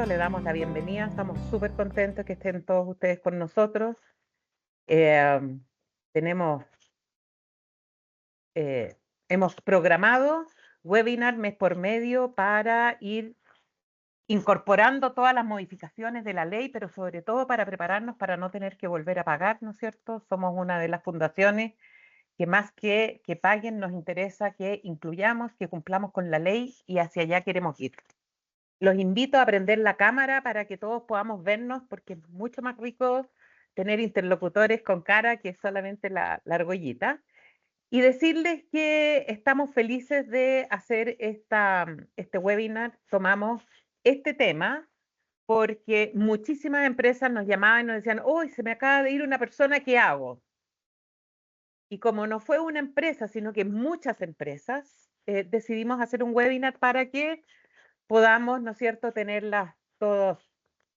le damos la bienvenida. Estamos súper contentos que estén todos ustedes con nosotros. Tenemos, hemos programado webinar mes por medio para ir incorporando todas las modificaciones de la ley, pero sobre todo para prepararnos para no tener que volver a pagar, ¿no es cierto? Somos una de las fundaciones que más que paguen nos interesa que incluyamos, que cumplamos con la ley y hacia allá queremos ir. Los invito a prender la cámara para que todos podamos vernos, porque es mucho más rico tener interlocutores con cara que solamente la argollita. Y decirles que estamos felices de hacer este webinar. Tomamos este tema porque muchísimas empresas nos llamaban y nos decían, hoy se me acaba de ir una persona, ¿qué hago? Y como no fue una empresa, sino que muchas empresas, decidimos hacer un webinar para que podamos, ¿no es cierto?, tenerlas todos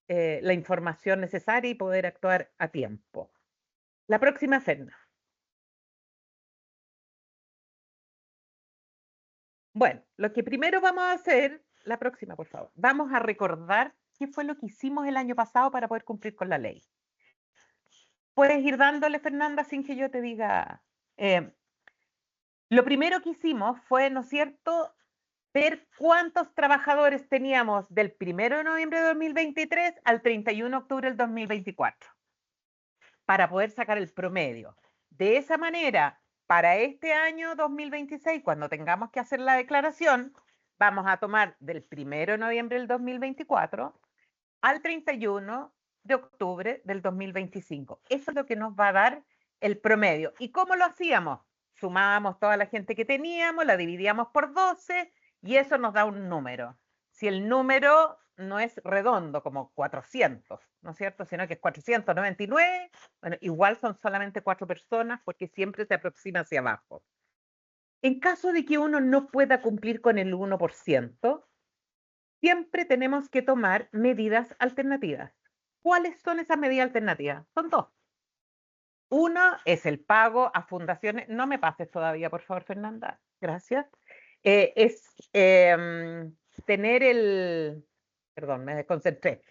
la información necesaria y poder actuar a tiempo. La próxima, Fernanda. Bueno, lo que primero vamos a hacer, la próxima, por favor, vamos a recordar qué fue lo que hicimos el año pasado para poder cumplir con la ley. Puedes ir dándole, Fernanda, sin que yo te diga. Lo primero que hicimos fue, ¿no es cierto?, ver cuántos trabajadores teníamos del 1 de noviembre de 2023 al 31 de octubre del 2024, para poder sacar el promedio. De esa manera, para este año 2026, cuando tengamos que hacer la declaración, vamos a tomar del 1 de noviembre del 2024 al 31 de octubre del 2025. Eso es lo que nos va a dar el promedio. ¿Y cómo lo hacíamos? Sumábamos toda la gente que teníamos, la dividíamos por 12 y eso nos da un número. Si el número no es redondo como 400, ¿no es cierto? Sino que es 499, bueno, igual son solamente 4 personas porque siempre se aproxima hacia abajo. En caso de que uno no pueda cumplir con el 1%, siempre tenemos que tomar medidas alternativas. ¿Cuáles son esas medidas alternativas? Son dos. Uno es el pago a fundaciones. No me pases todavía, por favor, Fernanda. Gracias. Es tener perdón, me desconcentré.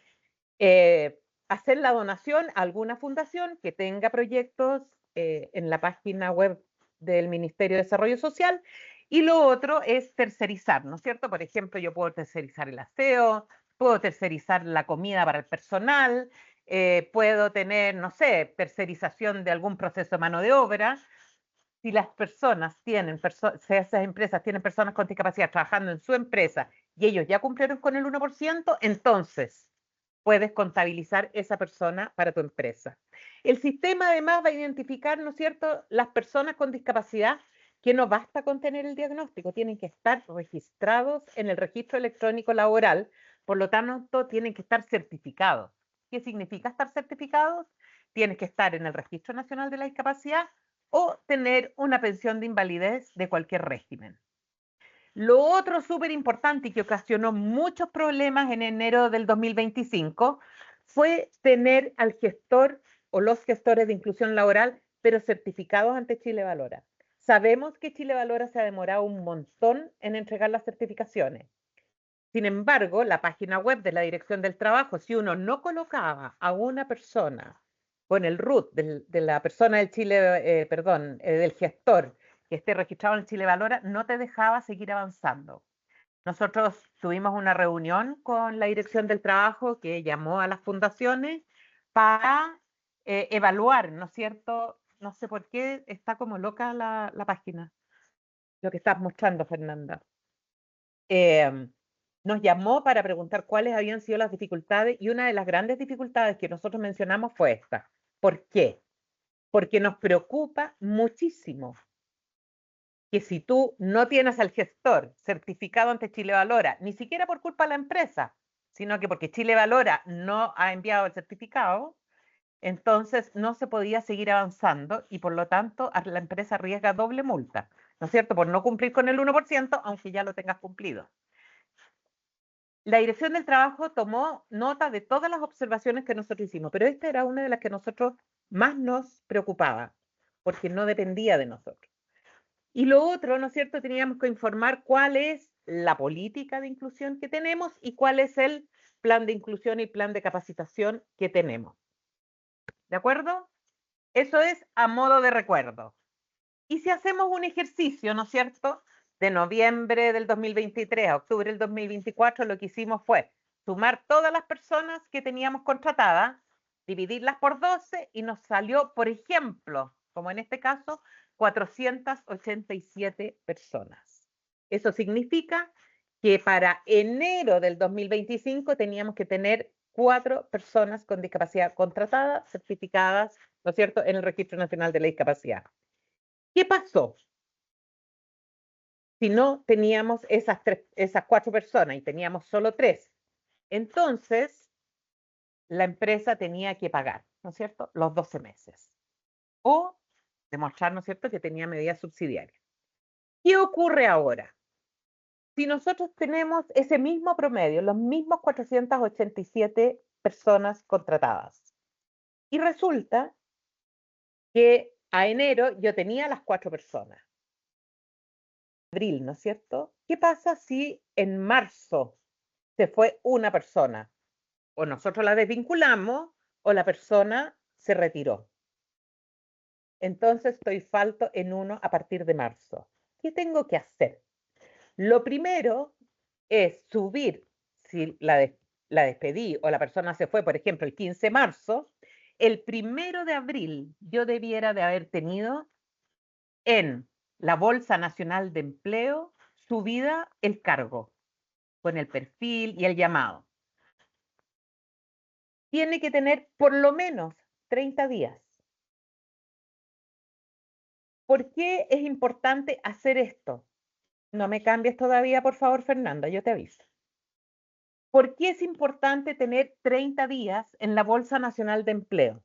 Hacer la donación a alguna fundación que tenga proyectos en la página web del Ministerio de Desarrollo Social. Y lo otro es tercerizar, ¿no es cierto? Por ejemplo, yo puedo tercerizar el aseo, puedo tercerizar la comida para el personal, puedo tener, no sé, tercerización de algún proceso de mano de obra. Si las personas tienen, si esas empresas tienen personas con discapacidad trabajando en su empresa y ellos ya cumplieron con el 1%, entonces puedes contabilizar esa persona para tu empresa. El sistema además va a identificar, ¿no es cierto?, las personas con discapacidad que no basta con tener el diagnóstico, tienen que estar registrados en el registro electrónico laboral, por lo tanto tienen que estar certificados. ¿Qué significa estar certificados? Tienes que estar en el Registro Nacional de la Discapacidad o tener una pensión de invalidez de cualquier régimen. Lo otro súper importante y que ocasionó muchos problemas en enero del 2025 fue tener al gestor o los gestores de inclusión laboral, pero certificados ante Chile Valora. Sabemos que Chile Valora se ha demorado un montón en entregar las certificaciones. Sin embargo, la página web de la Dirección del Trabajo, si uno no colocaba a una persona con el RUT de la persona del Chile, del gestor que esté registrado en Chile Valora, no te dejaba seguir avanzando. Nosotros tuvimos una reunión con la Dirección del Trabajo que llamó a las fundaciones para evaluar, ¿no es cierto? No sé por qué está como loca la página, lo que estás mostrando, Fernanda. Nos llamó para preguntar cuáles habían sido las dificultades y una de las grandes dificultades que nosotros mencionamos fue esta. ¿Por qué? Porque nos preocupa muchísimo que si tú no tienes al gestor certificado ante Chile Valora, ni siquiera por culpa de la empresa, sino que porque Chile Valora no ha enviado el certificado, entonces no se podía seguir avanzando y por lo tanto la empresa arriesga doble multa, ¿no es cierto? Por no cumplir con el 1%, aunque ya lo tengas cumplido. La Dirección del Trabajo tomó nota de todas las observaciones que nosotros hicimos, pero esta era una de las que nosotros más nos preocupaba, porque no dependía de nosotros. Y lo otro, ¿no es cierto?, teníamos que informar cuál es la política de inclusión que tenemos y cuál es el plan de inclusión y plan de capacitación que tenemos. ¿De acuerdo? Eso es a modo de recuerdo. Y si hacemos un ejercicio, ¿no es cierto?, de noviembre del 2023 a octubre del 2024, lo que hicimos fue sumar todas las personas que teníamos contratadas, dividirlas por 12 y nos salió, por ejemplo, como en este caso, 487 personas. Eso significa que para enero del 2025 teníamos que tener 4 personas con discapacidad contratadas, certificadas, ¿no es cierto?, en el Registro Nacional de la Discapacidad. ¿Qué pasó? Si no teníamos esas 4 personas y teníamos solo 3, entonces la empresa tenía que pagar, ¿no es cierto?, los 12 meses. O demostrar, ¿no es cierto?, que tenía medidas subsidiarias. ¿Qué ocurre ahora? Si nosotros tenemos ese mismo promedio, los mismos 487 personas contratadas, y resulta que a enero yo tenía las 4 personas, abril, ¿no es cierto? ¿Qué pasa si en marzo se fue una persona? O nosotros la desvinculamos o la persona se retiró. Entonces estoy falto en 1 a partir de marzo. ¿Qué tengo que hacer? Lo primero es subir, si la despedí o la persona se fue, por ejemplo, el 15 de marzo, el 1 de abril yo debiera de haber tenido en la Bolsa Nacional de Empleo subida el cargo, con el perfil y el llamado. Tiene que tener por lo menos 30 días. ¿Por qué es importante hacer esto? No me cambies todavía, por favor, Fernanda, yo te aviso. ¿Por qué es importante tener 30 días en la Bolsa Nacional de Empleo?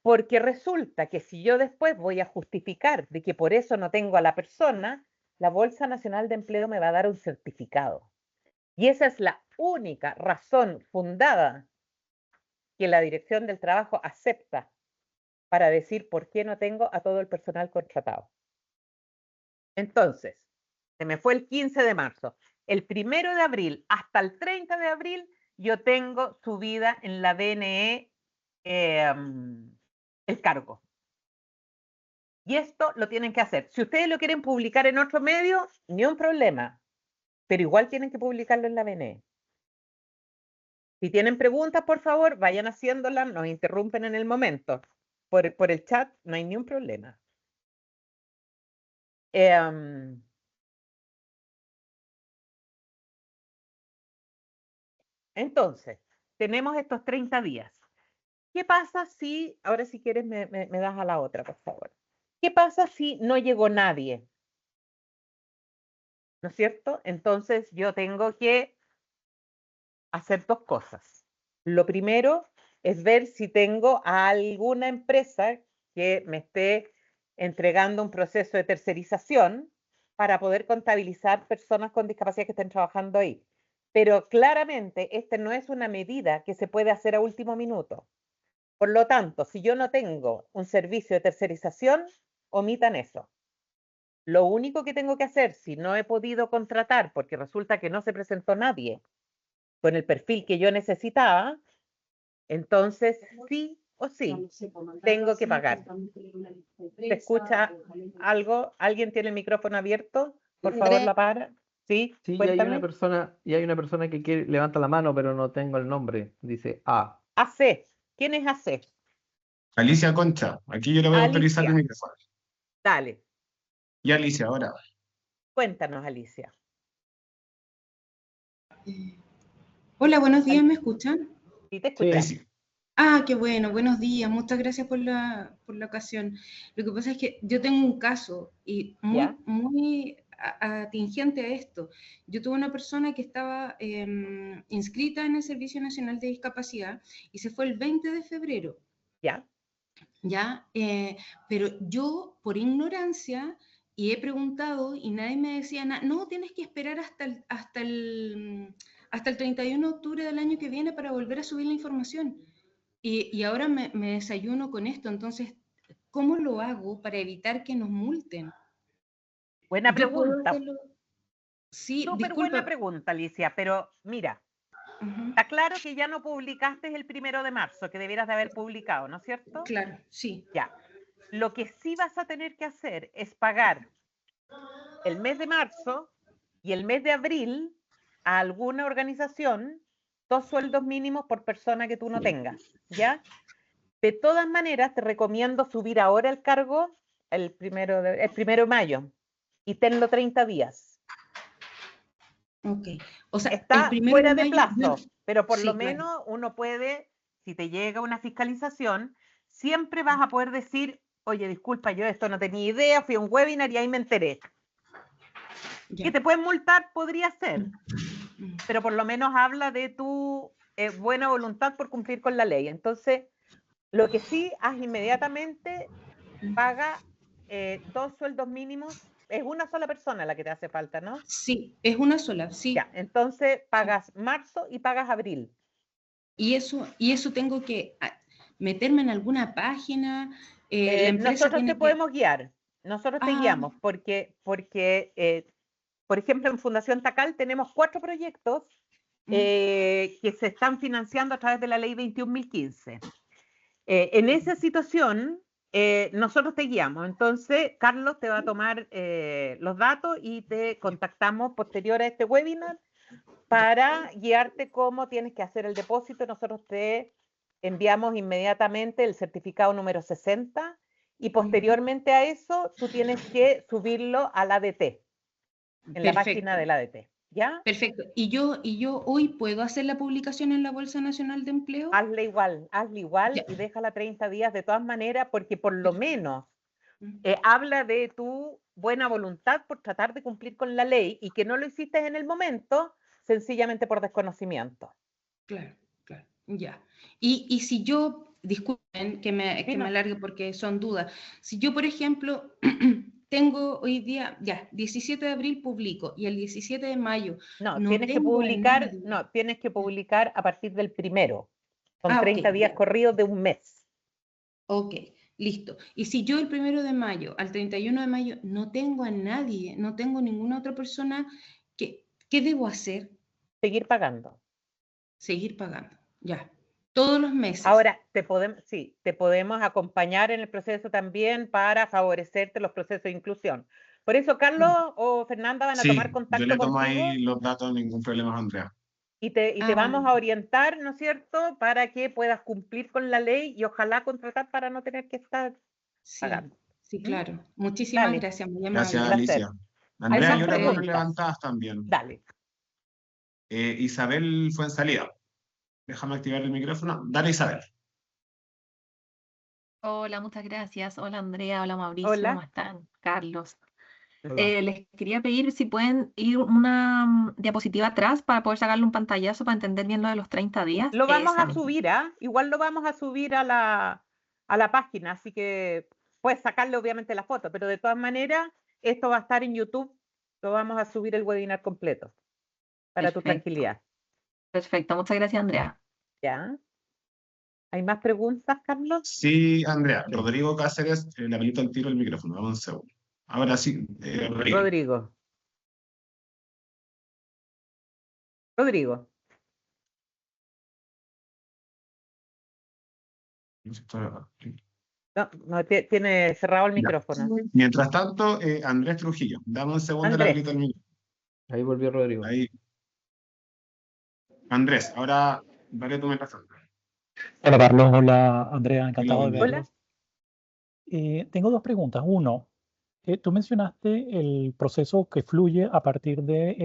Porque resulta que si yo después voy a justificar de que por eso no tengo a la persona, la Bolsa Nacional de Empleo me va a dar un certificado. Y esa es la única razón fundada que la Dirección del Trabajo acepta para decir por qué no tengo a todo el personal contratado. Entonces, se me fue el 15 de marzo. El 1 de abril hasta el 30 de abril yo tengo subida en la DNE el cargo. Y esto lo tienen que hacer. Si ustedes lo quieren publicar en otro medio, ni un problema, pero igual tienen que publicarlo en la DNE. Si tienen preguntas, por favor, vayan haciéndolas, nos interrumpen en el momento. Por el chat no hay ni un problema. Entonces, tenemos estos 30 días. ¿Qué pasa si, ahora si quieres me das a la otra, por favor? ¿Qué pasa si no llegó nadie? ¿No es cierto? Entonces yo tengo que hacer 2 cosas. Lo primero es ver si tengo a alguna empresa que me esté entregando un proceso de tercerización para poder contabilizar personas con discapacidad que estén trabajando ahí. Pero claramente esta no es una medida que se puede hacer a último minuto. Por lo tanto, si yo no tengo un servicio de tercerización, omitan eso. Lo único que tengo que hacer, si no he podido contratar, porque resulta que no se presentó nadie con el perfil que yo necesitaba, entonces sí o sí tengo que pagar. ¿Se escucha algo? ¿Alguien tiene el micrófono abierto? Por favor, la para. Sí, Sí, cuéntame. y hay una persona que levanta la mano, pero no tengo el nombre. Dice A. AC. ¿Quién es AC? Alicia Concha, aquí yo le voy a autorizar el Alicia. micrófono. Dale, Y Alicia, ahora. cuéntanos, Alicia. Hola, buenos días, ¿me escuchan? Sí, te Sí. escuchamos. Sí. Ah, qué bueno, buenos días, muchas gracias por la ocasión. Lo que pasa es que yo tengo un caso y ¿Ya? muy atingente a esto. Yo tuve una persona que estaba inscrita en el Servicio Nacional de Discapacidad y se fue el 20 de febrero, ¿Ya? ¿ya? Pero yo, por ignorancia, y he preguntado y nadie me decía nada, no, tienes que esperar hasta el 31 de octubre del año que viene para volver a subir la información. Y ahora me desayuno con esto, entonces, ¿cómo lo hago para evitar que nos multen? Buena Yo puedo pregunta. hacerlo. Sí, Súper buena disculpa. pregunta, Alicia, pero mira, Ujú, está claro que ya no publicaste el 1 de marzo, que debieras de haber publicado, ¿no es cierto? claro, sí. Ya. Lo que sí vas a tener que hacer es pagar el mes de marzo y el mes de abril a alguna organización 2 sueldos mínimos por persona que tú no tengas, ¿ya? De todas maneras, te recomiendo subir ahora el cargo el 1 de mayo y tenlo 30 días. Ok. O sea, el Está 1 de fuera de mayo, plazo, pero por lo sí, claro. menos uno puede, si te llega una fiscalización, siempre vas a poder decir, oye, disculpa, yo esto no tenía idea, fui a un webinar y ahí me enteré. Que Ya. te pueden multar, podría ser, Mm. pero por lo menos habla de tu buena voluntad por cumplir con la ley. Entonces, lo que sí, haz inmediatamente, paga 2 sueldos mínimos. Es una sola persona la que te hace falta, ¿no? Sí, es una sola, sí. Ya, entonces Sí. pagas marzo y pagas abril. Y eso tengo que meterme en alguna página, la empresa Nosotros te tiene que... podemos guiar, nosotros te Ah, guiamos, porque por ejemplo, en Fundación Tacal tenemos 4 proyectos mm, que se están financiando a través de la ley 21.015. En esa situación, nosotros te guiamos. Entonces, Carlos te va a tomar los datos y te contactamos posterior a este webinar ya, para guiarte cómo tienes que hacer el depósito. Nosotros te enviamos inmediatamente el certificado número 60 y posteriormente a eso tú tienes que subirlo al ADT, en la página perfecto, del ADT. ¿Ya? perfecto. Y yo hoy puedo hacer la publicación en la Bolsa Nacional de Empleo. Hazle igual Ya, y déjala 30 días de todas maneras, porque por lo perfecto. menos Mm, habla de tu buena voluntad por tratar de cumplir con la ley y que no lo hiciste en el momento, sencillamente por desconocimiento. claro, claro, ya. Y si yo, disculpen que me Dime, alargue porque son dudas, si yo, por ejemplo, tengo hoy día, ya, 17 de abril publico y el 17 de mayo no, no tengo a nadie. tienes que publicar a partir del 1. Son Ah, ok, 30 días ya. corridos de un mes. Ok, listo. Y si yo el 1 de mayo al 31 de mayo no tengo a nadie, no tengo ninguna otra persona, ¿qué debo hacer? Seguir pagando. Seguir pagando. Ya. Todos los meses. Ahora, sí, te podemos acompañar en el proceso también para favorecerte los procesos de inclusión. Por eso, Carlos o Fernanda van a tomar Sí, yo contacto le tomo contigo ahí los datos, ningún problema, Andrea. y te Ah, vamos a orientar, ¿no es cierto?, para que puedas cumplir con la ley y ojalá contratar para no tener que estar sí, pagando. sí, ¿Mm? claro. Muchísimas Dale, gracias, muy Gracias, un amable. placer. Alicia. ¿Hay Andrea, más hay otras manos preguntas? levantadas también. Dale. Isabel fue en salida. Déjame activar el micrófono. Dale, Isabel. Hola, muchas gracias. Hola Andrea, hola Mauricio, ¿cómo Hola. están? Carlos. Hola. Les quería pedir si pueden ir una diapositiva atrás para poder sacarle un pantallazo para entender bien lo de los 30 días. Lo vamos Esa a misma. subir, ¿ah? Igual lo vamos a subir a la página, así que puedes sacarle obviamente la foto, pero de todas maneras, esto va a estar en YouTube, lo vamos a subir el webinar completo, para tu Perfecto, tranquilidad. perfecto. Muchas gracias, Andrea. ¿Ya? ¿Hay más preguntas, Carlos? Sí, Andrea. Sí. Rodrigo Cáceres, le habilito el tiro el micrófono. Dame un segundo. Ahora sí, Rodrigo. Rodrigo. Rodrigo. No, no, tiene cerrado el Ya. micrófono. Mientras tanto, Andrés Trujillo. Dame un segundo, le Andrés. habilito el micrófono. Ahí volvió Rodrigo. Ahí. Andrés, ahora dale tu micrófono. Hola Carlos, hola Andrea, Y lo encantado de volví. Hola. verlos. Tengo dos preguntas. Uno, tú mencionaste el proceso que fluye a partir de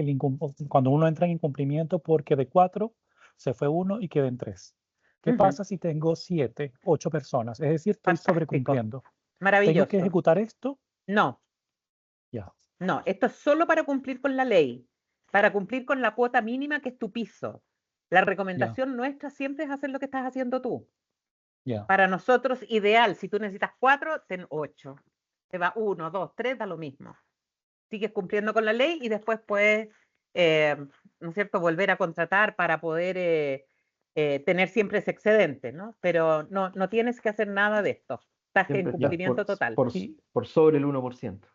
cuando uno entra en incumplimiento porque de 4 se fue 1 y queden 3. ¿Qué Ujú. pasa si tengo 7, 8 personas? Es decir, estoy Fantástico. sobrecumpliendo. ¿Tengo que Maravilloso. ejecutar esto? No, Ya, no, esto es solo para cumplir con la ley, para cumplir con la cuota mínima que es tu piso. La ya, recomendación nuestra siempre es hacer lo que estás haciendo tú. ya. Para nosotros, ideal, si tú necesitas 4, ten 8. Te va 1, 2, 3, da lo mismo. Sigues cumpliendo con la ley y después puedes, ¿no es cierto?, volver a contratar para poder tener siempre ese excedente, ¿no? Pero no tienes que hacer nada de esto. Estás en Siempre estás cumplimiento total. por sobre el 1%.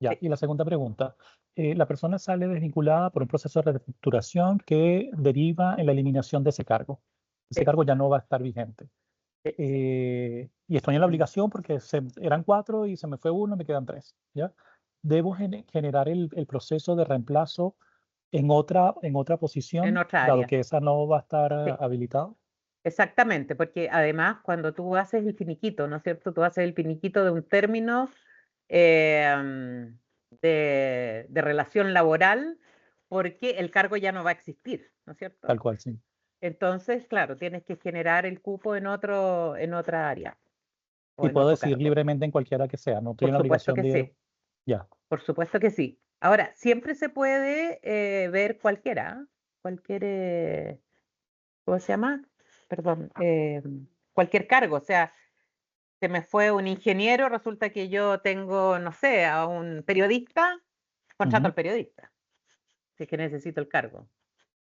Ya, Sí. y la segunda pregunta. La persona sale desvinculada por un proceso de reestructuración que deriva en la eliminación de ese cargo. Ese Sí. cargo ya no va a estar vigente. Sí. Y estoy en la obligación porque eran 4 y se me fue 1, me quedan 3. ¿Ya? Debo generar el proceso de reemplazo en otra posición, En otra dado área. que esa no va a estar Sí. habilitada. Exactamente, porque además cuando tú haces el finiquito, ¿no es cierto? Tú haces el finiquito de un término de relación laboral porque el cargo ya no va a existir, ¿no es cierto? Tal cual, sí. Entonces, claro, tienes que generar el cupo en otra área o Y en puedo otro decidir cargo. libremente en cualquiera que sea. No estoy Por en la supuesto obligación que de... sí, Ya, por supuesto que sí. Ahora, siempre se puede ver cualquiera, ¿cómo se llama? Perdón, cualquier cargo, o sea, se me fue un ingeniero, resulta que yo tengo, no sé, a un periodista, contrato ujú, al periodista, si es que necesito el cargo.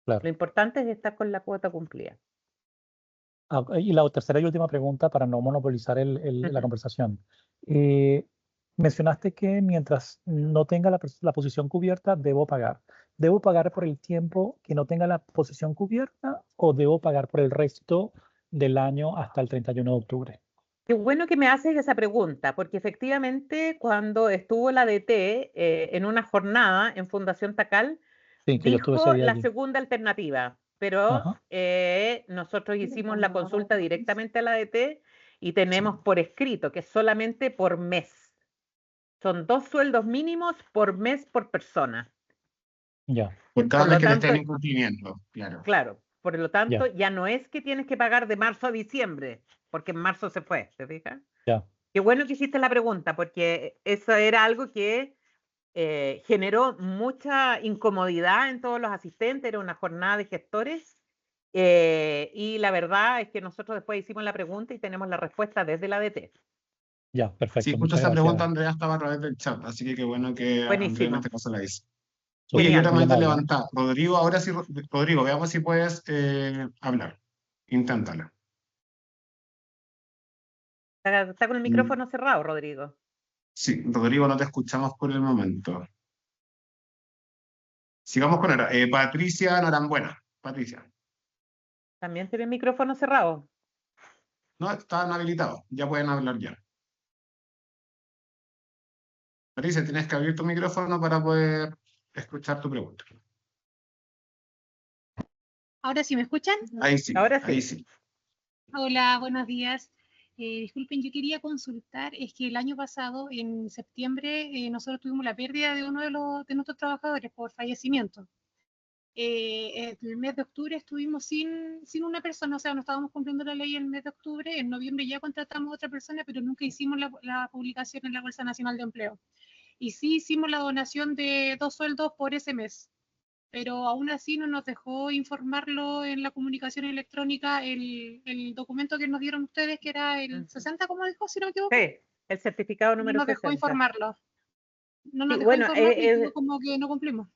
Lo claro. importante es estar con la cuota cumplida. Y la tercera y última pregunta para no monopolizar la Ujú. conversación. Mencionaste que mientras no tenga la posición cubierta, debo pagar. ¿Debo pagar por el tiempo que no tenga la posición cubierta o debo pagar por el resto del año hasta el 31 de octubre? Qué bueno que me haces esa pregunta, porque efectivamente cuando estuvo la DT en una jornada en Fundación Tacal, Sí, que yo estuve ese dijo día la allí. segunda alternativa, pero Ajá, nosotros hicimos la consulta directamente a la DT y tenemos por escrito que es solamente por mes. Son 2 sueldos mínimos por mes por persona. ya, Por cada Por mes lo que te esté tanto, en incumplimiento, claro. claro, por lo tanto, ya, ya no es que tienes que pagar de marzo a diciembre, porque en marzo se fue, ¿te fijas? ya. Qué bueno que hiciste la pregunta, porque eso era algo que generó mucha incomodidad en todos los asistentes, era una jornada de gestores, y la verdad es que nosotros después hicimos la pregunta y tenemos la respuesta desde la DT. Ya, Sí, perfecto. justo Muchas esa pregunta, gracias. Andrea, estaba a través del chat, así que qué bueno que Andrea en Buenísimo, este caso la hizo. Oye, y Súper, otra genial. muy manita amable, ¿eh? levantada. Rodrigo, ahora sí, Rodrigo, veamos si puedes hablar. Inténtalo. Está con el Mm, micrófono cerrado, Rodrigo. Sí, Rodrigo, no te escuchamos por el momento. Sigamos con ahora. Patricia Norambuena. Patricia. También tiene el micrófono cerrado. No, están habilitados. Ya pueden hablar ya. Patricia, tienes que abrir tu micrófono para poder escuchar tu pregunta. Ahora sí, ¿me escuchan? Ahí sí, Ahora ahí sí. sí. Hola, buenos días. Disculpen, yo quería consultar, es que el año pasado, en septiembre, nosotros tuvimos la pérdida de uno de nuestros trabajadores por fallecimiento. El mes de octubre estuvimos sin una persona, o sea, no estábamos cumpliendo la ley el mes de octubre. En noviembre ya contratamos a otra persona, pero nunca hicimos la publicación en la Bolsa Nacional de Empleo. Y sí hicimos la donación de 2 sueldos por ese mes, pero aún así no nos dejó informarlo en la comunicación electrónica el documento que nos dieron ustedes, que era el 60, como dijo, si no me equivoco, Sí, el certificado no número nos dejó 60. informarlo. No nos Sí, dejó bueno, informarlo y quedó como que no cumplimos.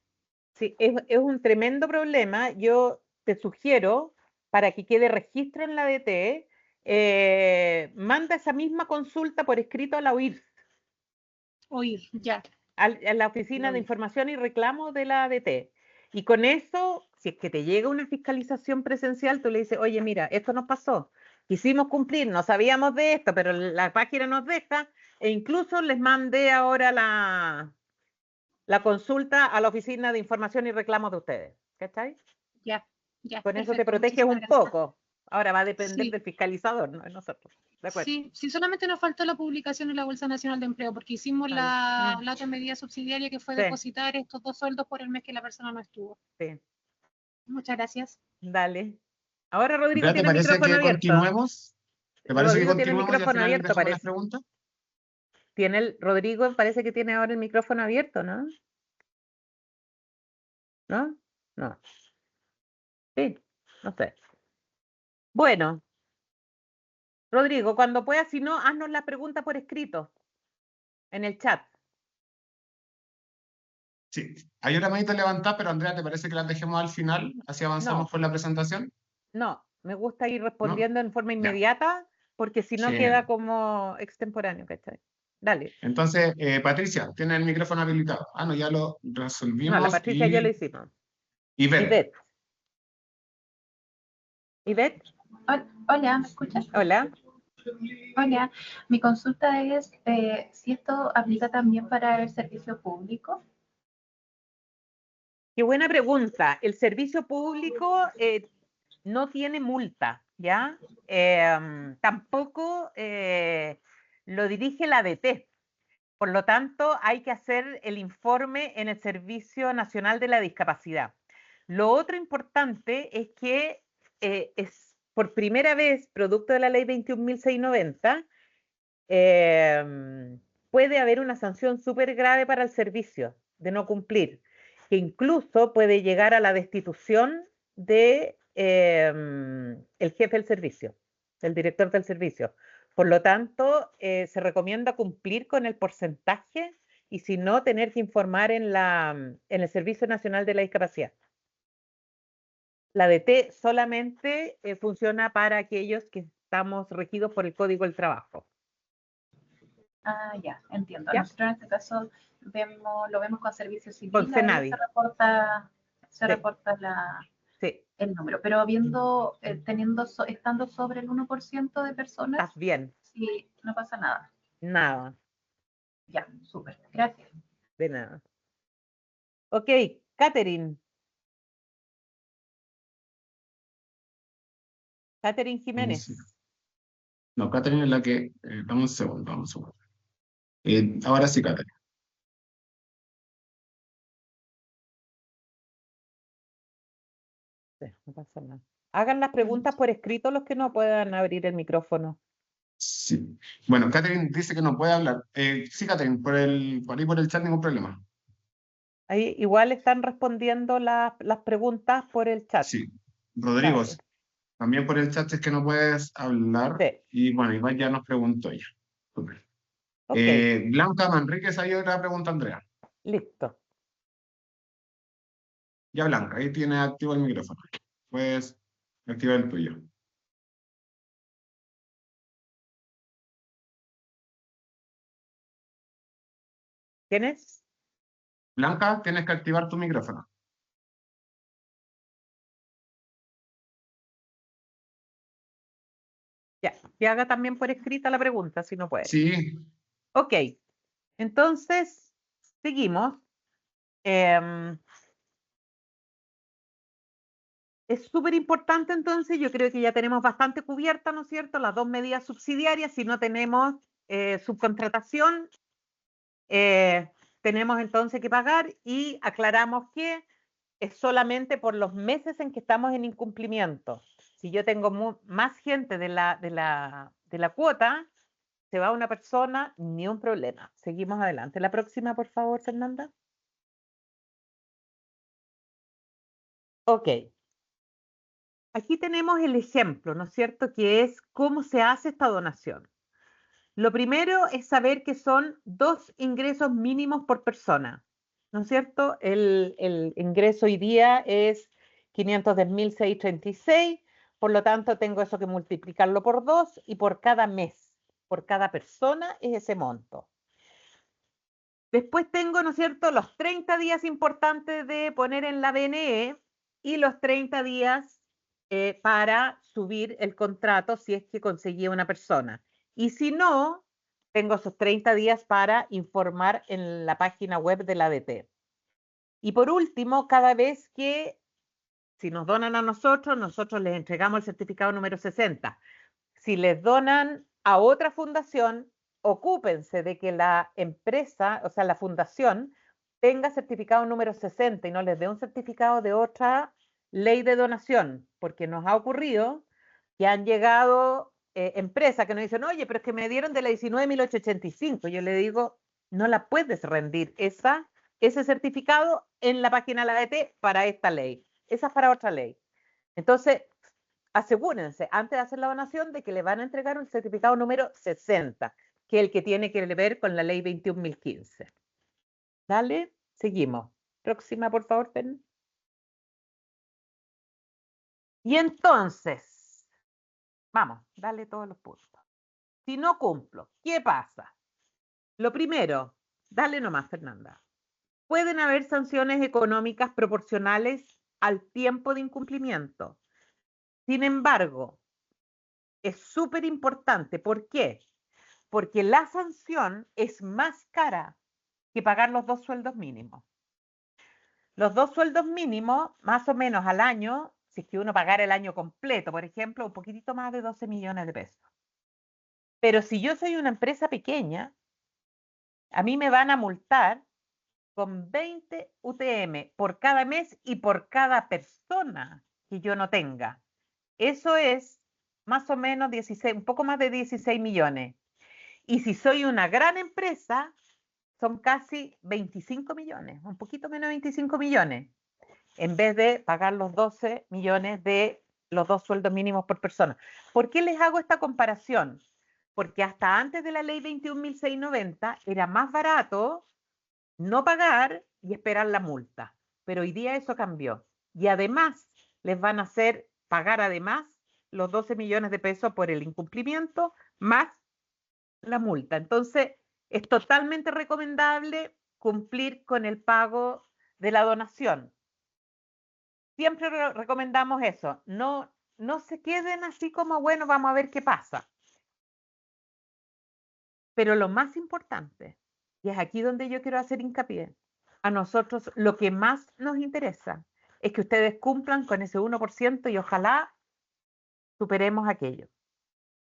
sí, es un tremendo problema. Yo te sugiero, para que quede registro en la DT, manda esa misma consulta por escrito a la OIR, Oír, ya. a la Oficina de Información y Reclamo de la ADT. Y con eso, si es que te llega una fiscalización presencial, tú le dices, oye, mira, esto nos pasó, quisimos cumplir, no sabíamos de esto, pero la página nos deja, e incluso les mandé ahora la consulta a la Oficina de Información y Reclamos de ustedes. ¿Cachai? Ya, ya, Con eso te perfecto, proteges muchísimas un gracias. poco. Ahora va a depender Sí, del fiscalizador, no de nosotros. ¿De acuerdo? sí, solamente nos faltó la publicación en la Bolsa Nacional de Empleo, porque hicimos Vale. la otra medida subsidiaria que fue Sí, depositar estos 2 sueldos por el mes que la persona no estuvo. sí. Muchas gracias. Dale. Ahora Rodrigo Andrea, ¿te tiene el parece micrófono que abierto. continuemos? ¿Te parece que Rodrigo tiene el continuemos y al micrófono final abierto, dejamos las parece. preguntas? Rodrigo parece que tiene ahora el micrófono abierto, ¿no? ¿No? No. Sí, no sé. Bueno, Rodrigo, cuando puedas, si no, haznos la pregunta por escrito en el chat. Sí. Hay una manita levantada, pero Andrea, ¿te parece que las dejemos al final? Así avanzamos No, con la presentación. no, me gusta ir ¿No? respondiendo en forma Ya. inmediata porque si no queda Genial. como extemporáneo, ¿cachai? Dale. Entonces, Patricia, tiene el micrófono habilitado. Ah, no, ya lo No, la resolvimos. Patricia ya lo Y hicimos. Ivette. Ivette. Ivette, Hola, ¿me escuchas? hola. Hola, mi consulta es si esto aplica también para el servicio público. Qué buena pregunta. El servicio público no tiene multa, ¿ya? Tampoco lo dirige la ADT. Por lo tanto, hay que hacer el informe en el Servicio Nacional de la Discapacidad. Lo otro importante es que es por primera vez, producto de la ley 21.690, puede haber una sanción súper grave para el servicio de no cumplir, que incluso puede llegar a la destitución de el jefe del servicio, el director del servicio. Por lo tanto, se recomienda cumplir con el porcentaje y si no, tener que informar en el Servicio Nacional de la Discapacidad. La DT solamente funciona para aquellos que estamos regidos por el Código del Trabajo. Ah, ya, entiendo. ¿Ya? Nosotros en este caso lo vemos con servicio civil, Con ahí Cenavi. se Sí. reporta Sí, el número, pero estando sobre el 1% de personas, estás bien. sí, no pasa nada. Nada, Ya, súper, gracias. de nada. Ok, Catherine. Catherine Jiménez. No, Catherine es la que... dame un segundo, dame un segundo. Ahora sí, Catherine. Sí, no pasa nada. Hagan las preguntas por escrito los que no puedan abrir el micrófono. Sí. Bueno, Catherine dice que no puede hablar. Sí, Catherine, por ahí por el chat ningún problema. Ahí igual están respondiendo las preguntas por el chat. Sí. Rodrigo, Dale. también por el chat es que no puedes hablar. Sí. Y bueno, igual ya nos preguntó ella. Súper. Ok, Blanca Manríquez, hay otra pregunta, Andrea. listo. Ya, Blanca, ahí tiene activo el micrófono. Puedes activar el tuyo. ¿Tienes? Blanca, tienes que activar tu micrófono. Ya, que haga también por escrita la pregunta, si no puede. Sí. Ok, entonces, seguimos. Es súper importante entonces, yo creo que ya tenemos bastante cubierta, ¿no es cierto?, las dos medidas subsidiarias. Si no tenemos subcontratación, tenemos entonces que pagar y aclaramos que es solamente por los meses en que estamos en incumplimiento. Si yo tengo más gente de la cuota, se va una persona, ni un problema. Seguimos adelante. La próxima, por favor, Fernanda. Ok. Aquí tenemos el ejemplo, ¿no es cierto?, que es cómo se hace esta donación. Lo primero es saber que son 2 ingresos mínimos por persona, ¿no es cierto? El ingreso hoy día es 510.636, por lo tanto tengo eso que multiplicarlo por 2 y por cada mes, por cada persona es ese monto. Después tengo, ¿no es cierto?, los 30 días importantes de poner en la BNE y los 30 días para subir el contrato si es que conseguí una persona. Y si no, tengo esos 30 días para informar en la página web de la ADT. Y por último, cada vez que, si nos donan a nosotros, nosotros les entregamos el certificado número 60. Si les donan a otra fundación, ocúpense de que la empresa, o sea, la fundación, tenga certificado número 60 y no les dé un certificado de otra ley de donación, porque nos ha ocurrido que han llegado empresas que nos dicen, oye, pero es que me dieron de la 19.885. Yo le digo, no la puedes rendir ese certificado en la página de la ADT para esta ley. Esa es para otra ley. Entonces, asegúrense antes de hacer la donación de que le van a entregar un certificado número 60, que es el que tiene que ver con la ley 21.015. Dale, seguimos. Próxima, por favor, Fen. Y entonces, vamos, dale todos los puntos. Si no cumplo, ¿qué pasa? Lo primero, dale nomás, Fernanda. Pueden haber sanciones económicas proporcionales al tiempo de incumplimiento. Sin embargo, es súper importante. ¿Por qué? Porque la sanción es más cara que pagar los 2 sueldos mínimos. Los 2 sueldos mínimos, más o menos al año, si es que uno pagara el año completo, por ejemplo, un poquitito más de 12 millones de pesos. Pero si yo soy una empresa pequeña, a mí me van a multar con 20 UTM por cada mes y por cada persona que yo no tenga. Eso es más o menos 16, un poco más de 16 millones. Y si soy una gran empresa, son casi 25 millones, un poquito menos de 25 millones, en vez de pagar los 12 millones de los 2 sueldos mínimos por persona. ¿Por qué les hago esta comparación? Porque hasta antes de la ley 21.690 era más barato no pagar y esperar la multa. Pero hoy día eso cambió. Y además les van a hacer pagar además los 12 millones de pesos por el incumplimiento más la multa. Entonces, es totalmente recomendable cumplir con el pago de la donación. Siempre recomendamos eso. No se queden así como, bueno, vamos a ver qué pasa. Pero lo más importante, y es aquí donde yo quiero hacer hincapié, a nosotros lo que más nos interesa es que ustedes cumplan con ese 1% y ojalá superemos aquello,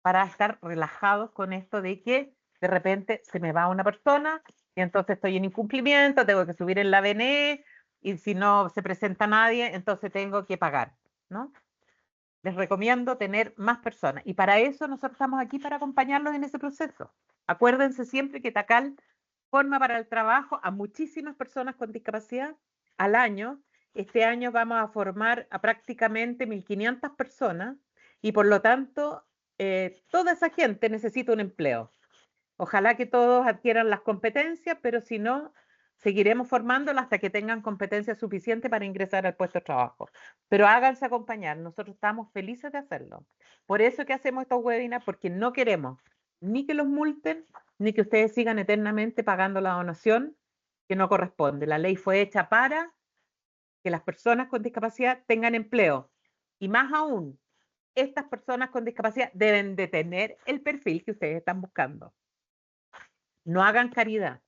para estar relajados con esto de que de repente se me va una persona y entonces estoy en incumplimiento, tengo que subir en la BNE y si no se presenta nadie, entonces tengo que pagar, ¿no? Les recomiendo tener más personas y para eso nosotros estamos aquí para acompañarlos en ese proceso. Acuérdense siempre que TACAL forma para el trabajo a muchísimas personas con discapacidad al año. Este año vamos a formar a prácticamente 1.500 personas y por lo tanto toda esa gente necesita un empleo. Ojalá que todos adquieran las competencias, pero si no, seguiremos formándolas hasta que tengan competencias suficientes para ingresar al puesto de trabajo. Pero háganse acompañar, nosotros estamos felices de hacerlo. Por eso que hacemos estos webinars, porque no queremos ni que los multen, ni que ustedes sigan eternamente pagando la donación que no corresponde. La ley fue hecha para que las personas con discapacidad tengan empleo. Y más aún, estas personas con discapacidad deben de tener el perfil que ustedes están buscando. No hagan caridad.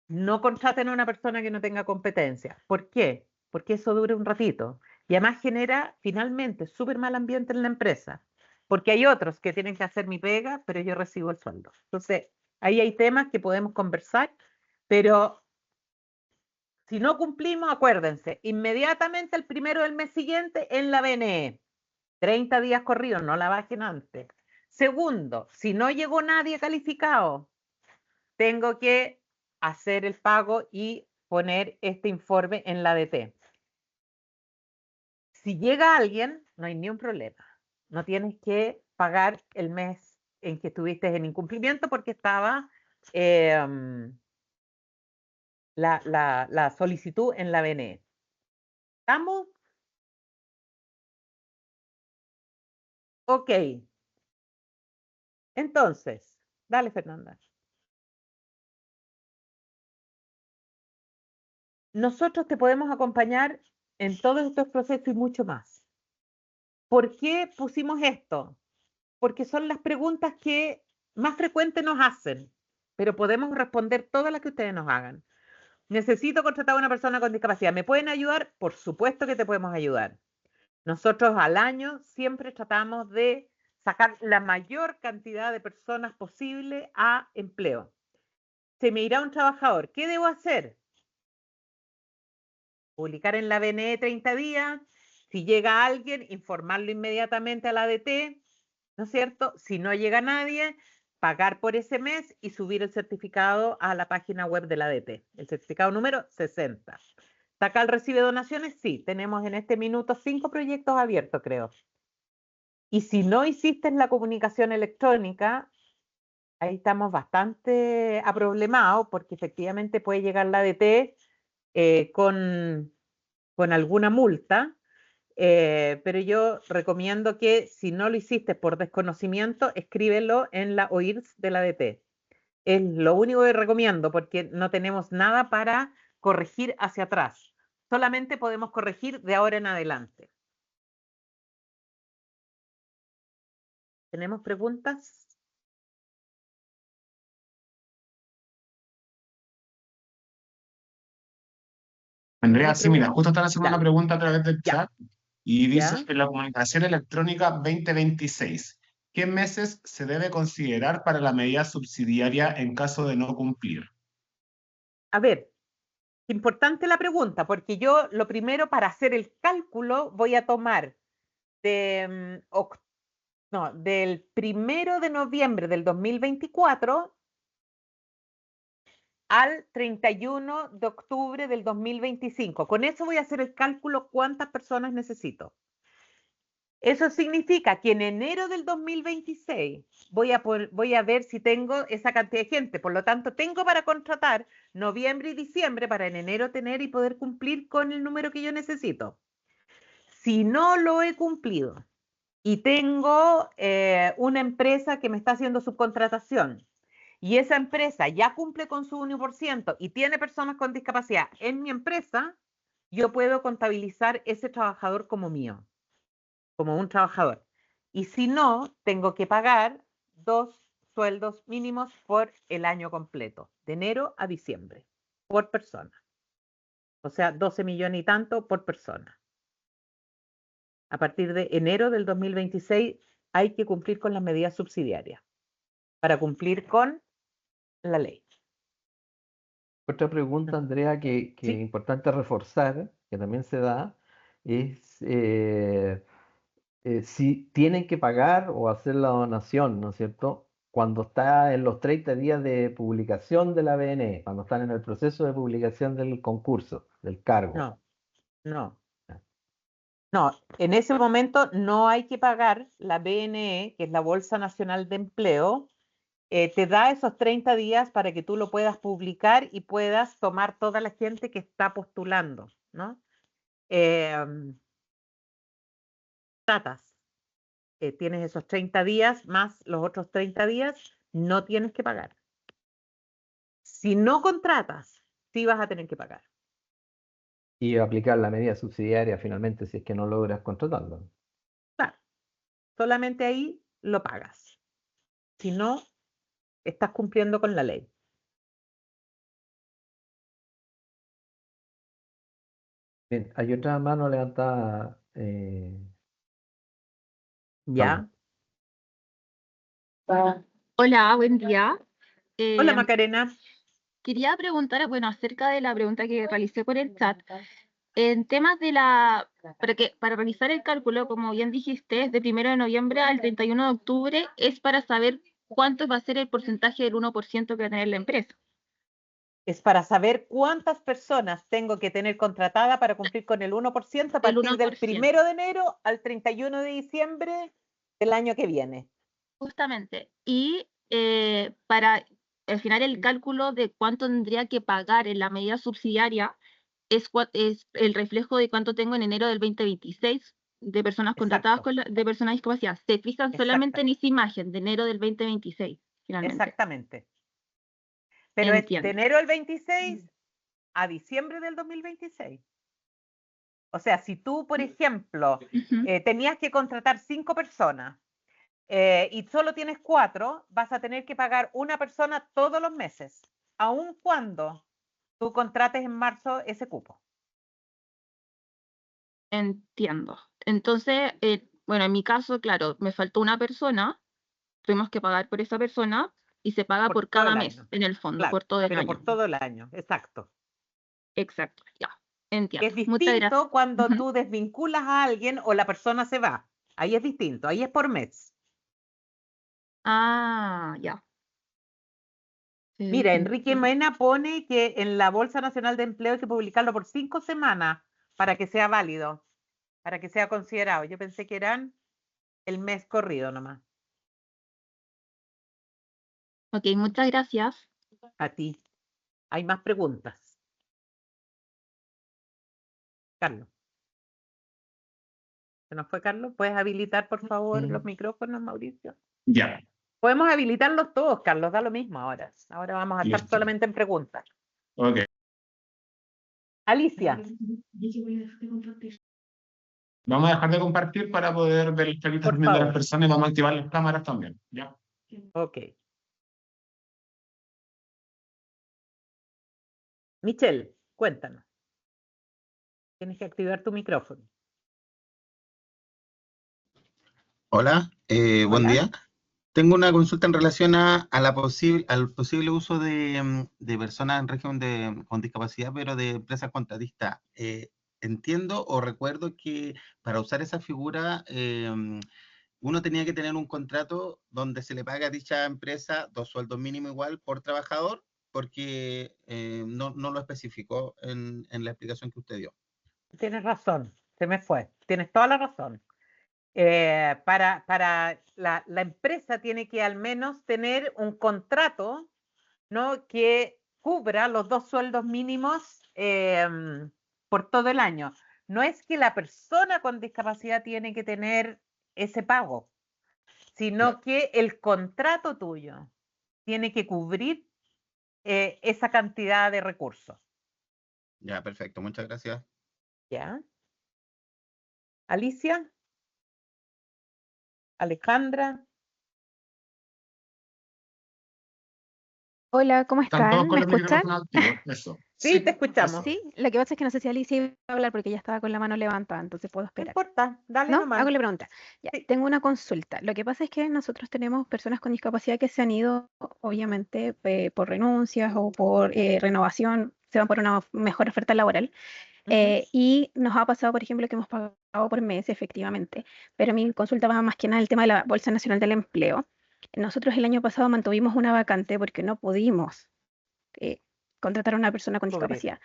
No contraten a una persona que no tenga competencia. ¿Por qué? Porque eso dura un ratito. Y además genera finalmente súper mal ambiente en la empresa. Porque hay otros que tienen que hacer mi pega, pero yo recibo el sueldo. Entonces, ahí hay temas que podemos conversar, pero si no cumplimos, acuérdense, inmediatamente el 1 del mes siguiente en la BNE. 30 días corridos, no la bajen antes. Segundo, si no llegó nadie calificado, tengo que hacer el pago y poner este informe en la ADT. Si llega alguien, no hay ni un problema. No tienes que pagar el mes en que estuviste en incumplimiento porque estaba la solicitud en la BNE. ¿Estamos? Ok. Entonces, dale, Fernanda. Nosotros te podemos acompañar en todos estos procesos y mucho más. ¿Por qué pusimos esto? Porque son las preguntas que más frecuentes nos hacen, pero podemos responder todas las que ustedes nos hagan. Necesito contratar a una persona con discapacidad. ¿Me pueden ayudar? Por supuesto que te podemos ayudar. Nosotros al año siempre tratamos de sacar la mayor cantidad de personas posible a empleo. Se me irá un trabajador. ¿Qué debo hacer? Publicar en la BNE 30 días. Si llega alguien, informarlo inmediatamente a la ADT, ¿no es cierto? Si no llega nadie, pagar por ese mes y subir el certificado a la página web de la ADT, el certificado número 60. ¿TACAL recibe donaciones? Sí, tenemos en este minuto 5 proyectos abiertos, creo. Y si no hiciste la comunicación electrónica, ahí estamos bastante aproblemados porque efectivamente puede llegar la ADT con alguna multa. Pero yo recomiendo que si no lo hiciste por desconocimiento, escríbelo en la OIRS de la ADT. Es lo único que recomiendo porque no tenemos nada para corregir hacia atrás. Solamente podemos corregir de ahora en adelante. ¿Tenemos preguntas? Andrea, ¿Tienes sí, mira, preguntas? justo están haciendo una Ya, pregunta a través del ya, chat y dice ya. en la comunicación electrónica 2026, ¿qué meses se debe considerar para la medida subsidiaria en caso de no cumplir? A ver, importante la pregunta, porque yo lo primero para hacer el cálculo voy a tomar del 1 de noviembre del 2024 al 31 de octubre del 2025. Con eso voy a hacer el cálculo cuántas personas necesito. Eso significa que en enero del 2026 voy a ver si tengo esa cantidad de gente. Por lo tanto, tengo para contratar noviembre y diciembre para en enero tener y poder cumplir con el número que yo necesito. Si no lo he cumplido y tengo una empresa que me está haciendo subcontratación y esa empresa ya cumple con su 1% y tiene personas con discapacidad en mi empresa, yo puedo contabilizar ese trabajador como mío, como un trabajador. Y si no, tengo que pagar 2 sueldos mínimos por el año completo, de enero a diciembre, por persona. O sea, 12 millones y tanto por persona. A partir de enero del 2026 hay que cumplir con las medidas subsidiarias para cumplir con la ley. Otra pregunta, Andrea, que es Sí, importante reforzar, que también se da, es si tienen que pagar o hacer la donación, ¿no es cierto? Cuando está en los 30 días de publicación de la BNE, cuando están en el proceso de publicación del concurso, del cargo. no, no. No, en ese momento no hay que pagar la BNE, que es la Bolsa Nacional de Empleo, te da esos 30 días para que tú lo puedas publicar y puedas tomar toda la gente que está postulando, ¿no? Tratas, tienes esos 30 días más los otros 30 días, no tienes que pagar. Si no contratas, sí vas a tener que pagar. Y aplicar la medida subsidiaria finalmente si es que no logras contratarlo. Claro, solamente ahí lo pagas. Si no, estás cumpliendo con la ley. Bien, hay otra mano levantada. ¿Ya? Hola, buen día. Hola, Eh, Macarena. Quería preguntar, bueno, acerca de la pregunta que realicé por el chat. En temas de para realizar el cálculo, como bien dijiste, es de 1 de noviembre al 31 de octubre, es para saber cuánto va a ser el porcentaje del 1% que va a tener la empresa. Es para saber cuántas personas tengo que tener contratada para cumplir con el 1% a El partir del 1%. 1 de enero al 31 de diciembre del año que viene. Justamente. Y para al final el cálculo de cuánto tendría que pagar en la medida subsidiaria es el reflejo de cuánto tengo en enero del 2026 de personas contratadas Exacto, de personas discapacidad. Se fijan solamente en esa imagen de enero del 2026, finalmente. exactamente. Pero es de Entiendo. enero del 26 a diciembre del 2026. O sea, si tú, por ejemplo, Ujú. tenías que contratar 5 personas y solo tienes 4, vas a tener que pagar una persona todos los meses, aun cuando tú contrates en marzo ese cupo. Entiendo. Entonces, bueno, en mi caso, claro, me faltó una persona, tuvimos que pagar por esa persona y se paga Por por todo cada el mes, año. en el fondo, Claro, por todo el pero año. por todo el año, exacto. Exacto, ya. Entiendo. Es Muchas gracias. distinto cuando Ujú. tú desvinculas a alguien o la persona se va. Ahí es distinto, ahí es por mes. Ah, ya. Mira, Enrique Mena pone que en la Bolsa Nacional de Empleo hay que publicarlo por 5 semanas para que sea válido, para que sea considerado. Yo pensé que eran el mes corrido nomás. Ok, muchas gracias. A ti. Hay más preguntas. Carlos. ¿Se nos fue Carlos? ¿Puedes habilitar, por favor, los micrófonos, Mauricio? Ya. Podemos habilitarlos todos, Carlos, da lo mismo ahora. Ahora vamos a estar Listo. solamente en preguntas. Ok. Alicia, Vamos a dejar de compartir para poder ver el caritas por también de las favor. personas y vamos a activar las cámaras también. ¿Ya? Ok. Michelle, cuéntanos. Tienes que activar tu micrófono. Hola, buen Hola. día. Tengo una consulta en relación al posible uso de personas en régimen con discapacidad, pero de empresas contratistas. Entiendo o recuerdo que para usar esa figura uno tenía que tener un contrato donde se le paga a dicha empresa 2 sueldos mínimos igual por trabajador, porque no lo especificó en la explicación que usted dio. Tienes razón, se me fue. Tienes toda la razón. Para la empresa tiene que al menos tener un contrato, ¿no?, que cubra los 2 sueldos mínimos por todo el año. No es que la persona con discapacidad tiene que tener ese pago, sino que el contrato tuyo tiene que cubrir esa cantidad de recursos. Ya, perfecto, muchas gracias. ¿Ya? Alicia, Alejandra. Hola, ¿cómo Están todos están? con ¿Me los escuchan? micrófonos activos. Eso. Sí, te escuchamos. Sí, lo que pasa es que no sé si Alicia iba a hablar porque ella estaba con la mano levantada, entonces puedo No esperar. importa, dale ¿No? nomás. Hago la pregunta. Ya, Sí. tengo una consulta. Lo que pasa es que nosotros tenemos personas con discapacidad que se han ido, obviamente, por renuncias o por renovación, se van por una mejor oferta laboral. Y nos ha pasado, por ejemplo, que hemos pagado por mes, efectivamente, pero mi consulta va más que nada el tema de la Bolsa Nacional del Empleo. Nosotros el año pasado mantuvimos una vacante porque no pudimos contratar a una persona con Cubrir. discapacidad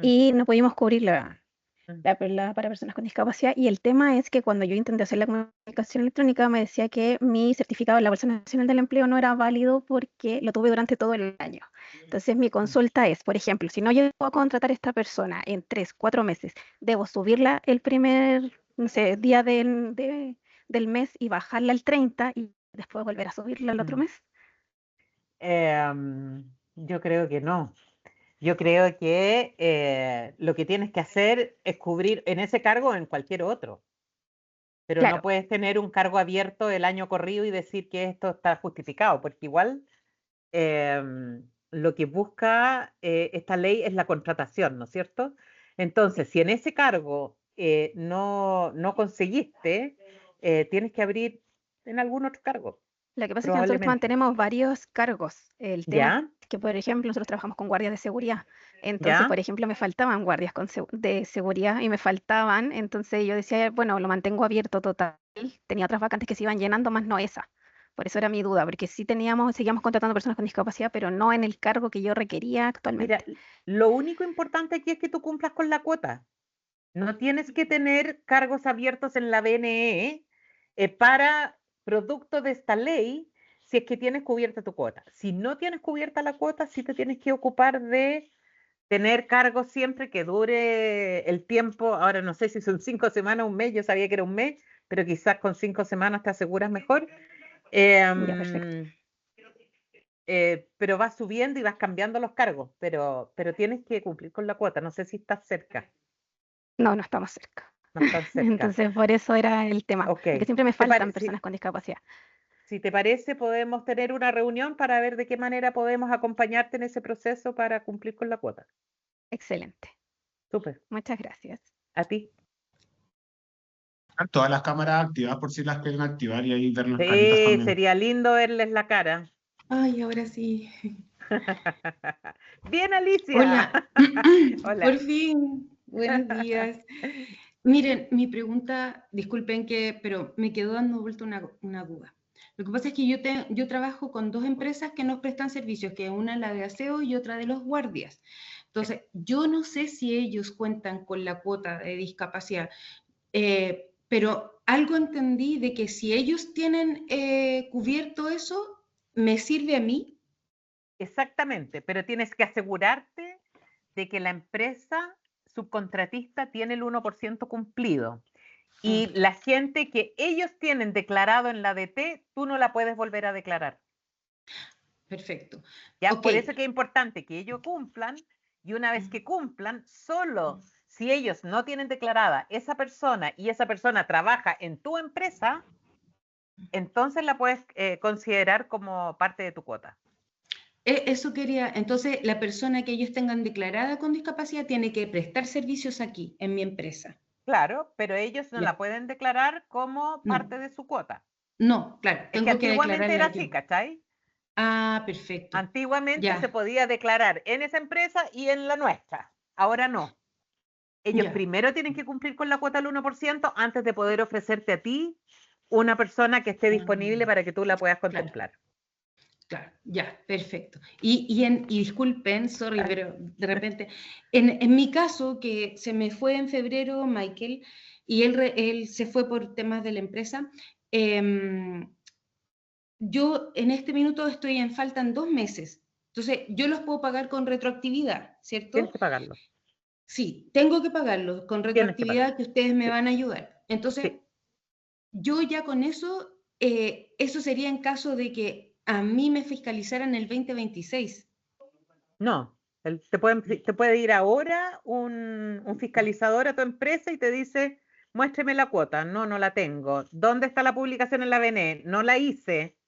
y no pudimos cubrirla Mm. para personas con discapacidad. Y el tema es que cuando yo intenté hacer la comunicación electrónica me decía que mi certificado de la Bolsa Nacional del Empleo no era válido porque lo tuve durante todo el año. Entonces mi consulta es, por ejemplo, si no llego a contratar a esta persona en 3, 4 meses, ¿debo subirla el primer, no sé, día del mes y bajarla al 30 y después volver a subirla el otro mes? Yo creo que no. Yo creo que lo que tienes que hacer es cubrir en ese cargo o en cualquier otro. Pero no Claro. puedes tener un cargo abierto el año corrido y decir que esto está justificado, porque igual lo que busca esta ley es la contratación, ¿no es cierto? Entonces, si en ese cargo no conseguiste, tienes que abrir en algún otro cargo, Lo que pasa es que nosotros probablemente. mantenemos varios cargos. El tema ¿Ya? es que, por ejemplo, nosotros trabajamos con guardias de seguridad. Entonces, ¿Ya? por ejemplo, me faltaban guardias de seguridad y me faltaban. Entonces yo decía, bueno, lo mantengo abierto total. Tenía otras vacantes que se iban llenando, más no esa. Por eso era mi duda, porque sí seguíamos contratando personas con discapacidad, pero no en el cargo que yo requería actualmente. Mira, lo único importante aquí es que tú cumplas con la cuota. No tienes que tener cargos abiertos en la BNE para producto de esta ley si es que tienes cubierta tu cuota. Si no tienes cubierta la cuota, sí te tienes que ocupar de tener cargos siempre que dure el tiempo. Ahora no sé si son 5 semanas, un mes, yo sabía que era un mes, pero quizás con 5 semanas te aseguras mejor. Ya, perfecto. Pero vas subiendo y vas cambiando los cargos, pero tienes que cumplir con la cuota. No sé si estás cerca. No, no estamos cerca. No estás cerca. Entonces, por eso era el tema, Ok. porque siempre me ¿Te faltan pare- personas con discapacidad. Si te parece, podemos tener una reunión para ver de qué manera podemos acompañarte en ese proceso para cumplir con la cuota. Excelente. Súper. Muchas gracias. A ti. Todas las cámaras activadas por si las quieren activar y ahí ver las caritas Sí, también. sería lindo verles la cara. Ay, ahora sí. Bien, Alicia. Hola. Hola. Por fin. Buenos días. Miren, mi pregunta, disculpen pero me quedó dando vuelta una duda. Lo que pasa es que yo trabajo con 2 empresas que nos prestan servicios, que una la de aseo y otra de los guardias. Entonces, yo no sé si ellos cuentan con la cuota de discapacidad, pero algo entendí de que si ellos tienen cubierto eso, ¿me sirve a mí? Exactamente, pero tienes que asegurarte de que la empresa subcontratista tiene el 1% cumplido. Y la gente que ellos tienen declarado en la ADT, tú no la puedes volver a declarar. Perfecto. ¿Ya? Ok. Por eso que es importante que ellos cumplan, y una vez que cumplan, solo si ellos no tienen declarada esa persona y esa persona trabaja en tu empresa, entonces la puedes considerar como parte de tu cuota. Eso quería, entonces la persona que ellos tengan declarada con discapacidad tiene que prestar servicios aquí, en mi empresa. Claro, pero ellos no Ya. la pueden declarar como parte de su cuota. No, claro, Es que tengo que antiguamente declararla era yo. así, ¿cachai? Ah, perfecto. Antiguamente Ya. se podía declarar en esa empresa y en la nuestra. Ahora no. Ellos Ya. primero tienen que cumplir con la cuota del 1% antes de poder ofrecerte a ti una persona que esté disponible para que tú la puedas contemplar. Claro, ya, perfecto. Y disculpen, sorry, pero de repente, en mi caso, que se me fue en febrero Michael, y él se fue por temas de la empresa, yo en este minuto estoy en falta en 2 meses. Entonces, yo los puedo pagar con retroactividad, ¿cierto? Tienes que pagarlo. Sí, tengo que pagarlos con retroactividad que ustedes me van a ayudar. Entonces, yo ya con eso, eso sería en caso de que a mí me fiscalizaran el 2026. No, te puede ir ahora un fiscalizador a tu empresa y te dice, muéstreme la cuota. No, no la tengo. ¿Dónde está la publicación en la BNE? No la hice.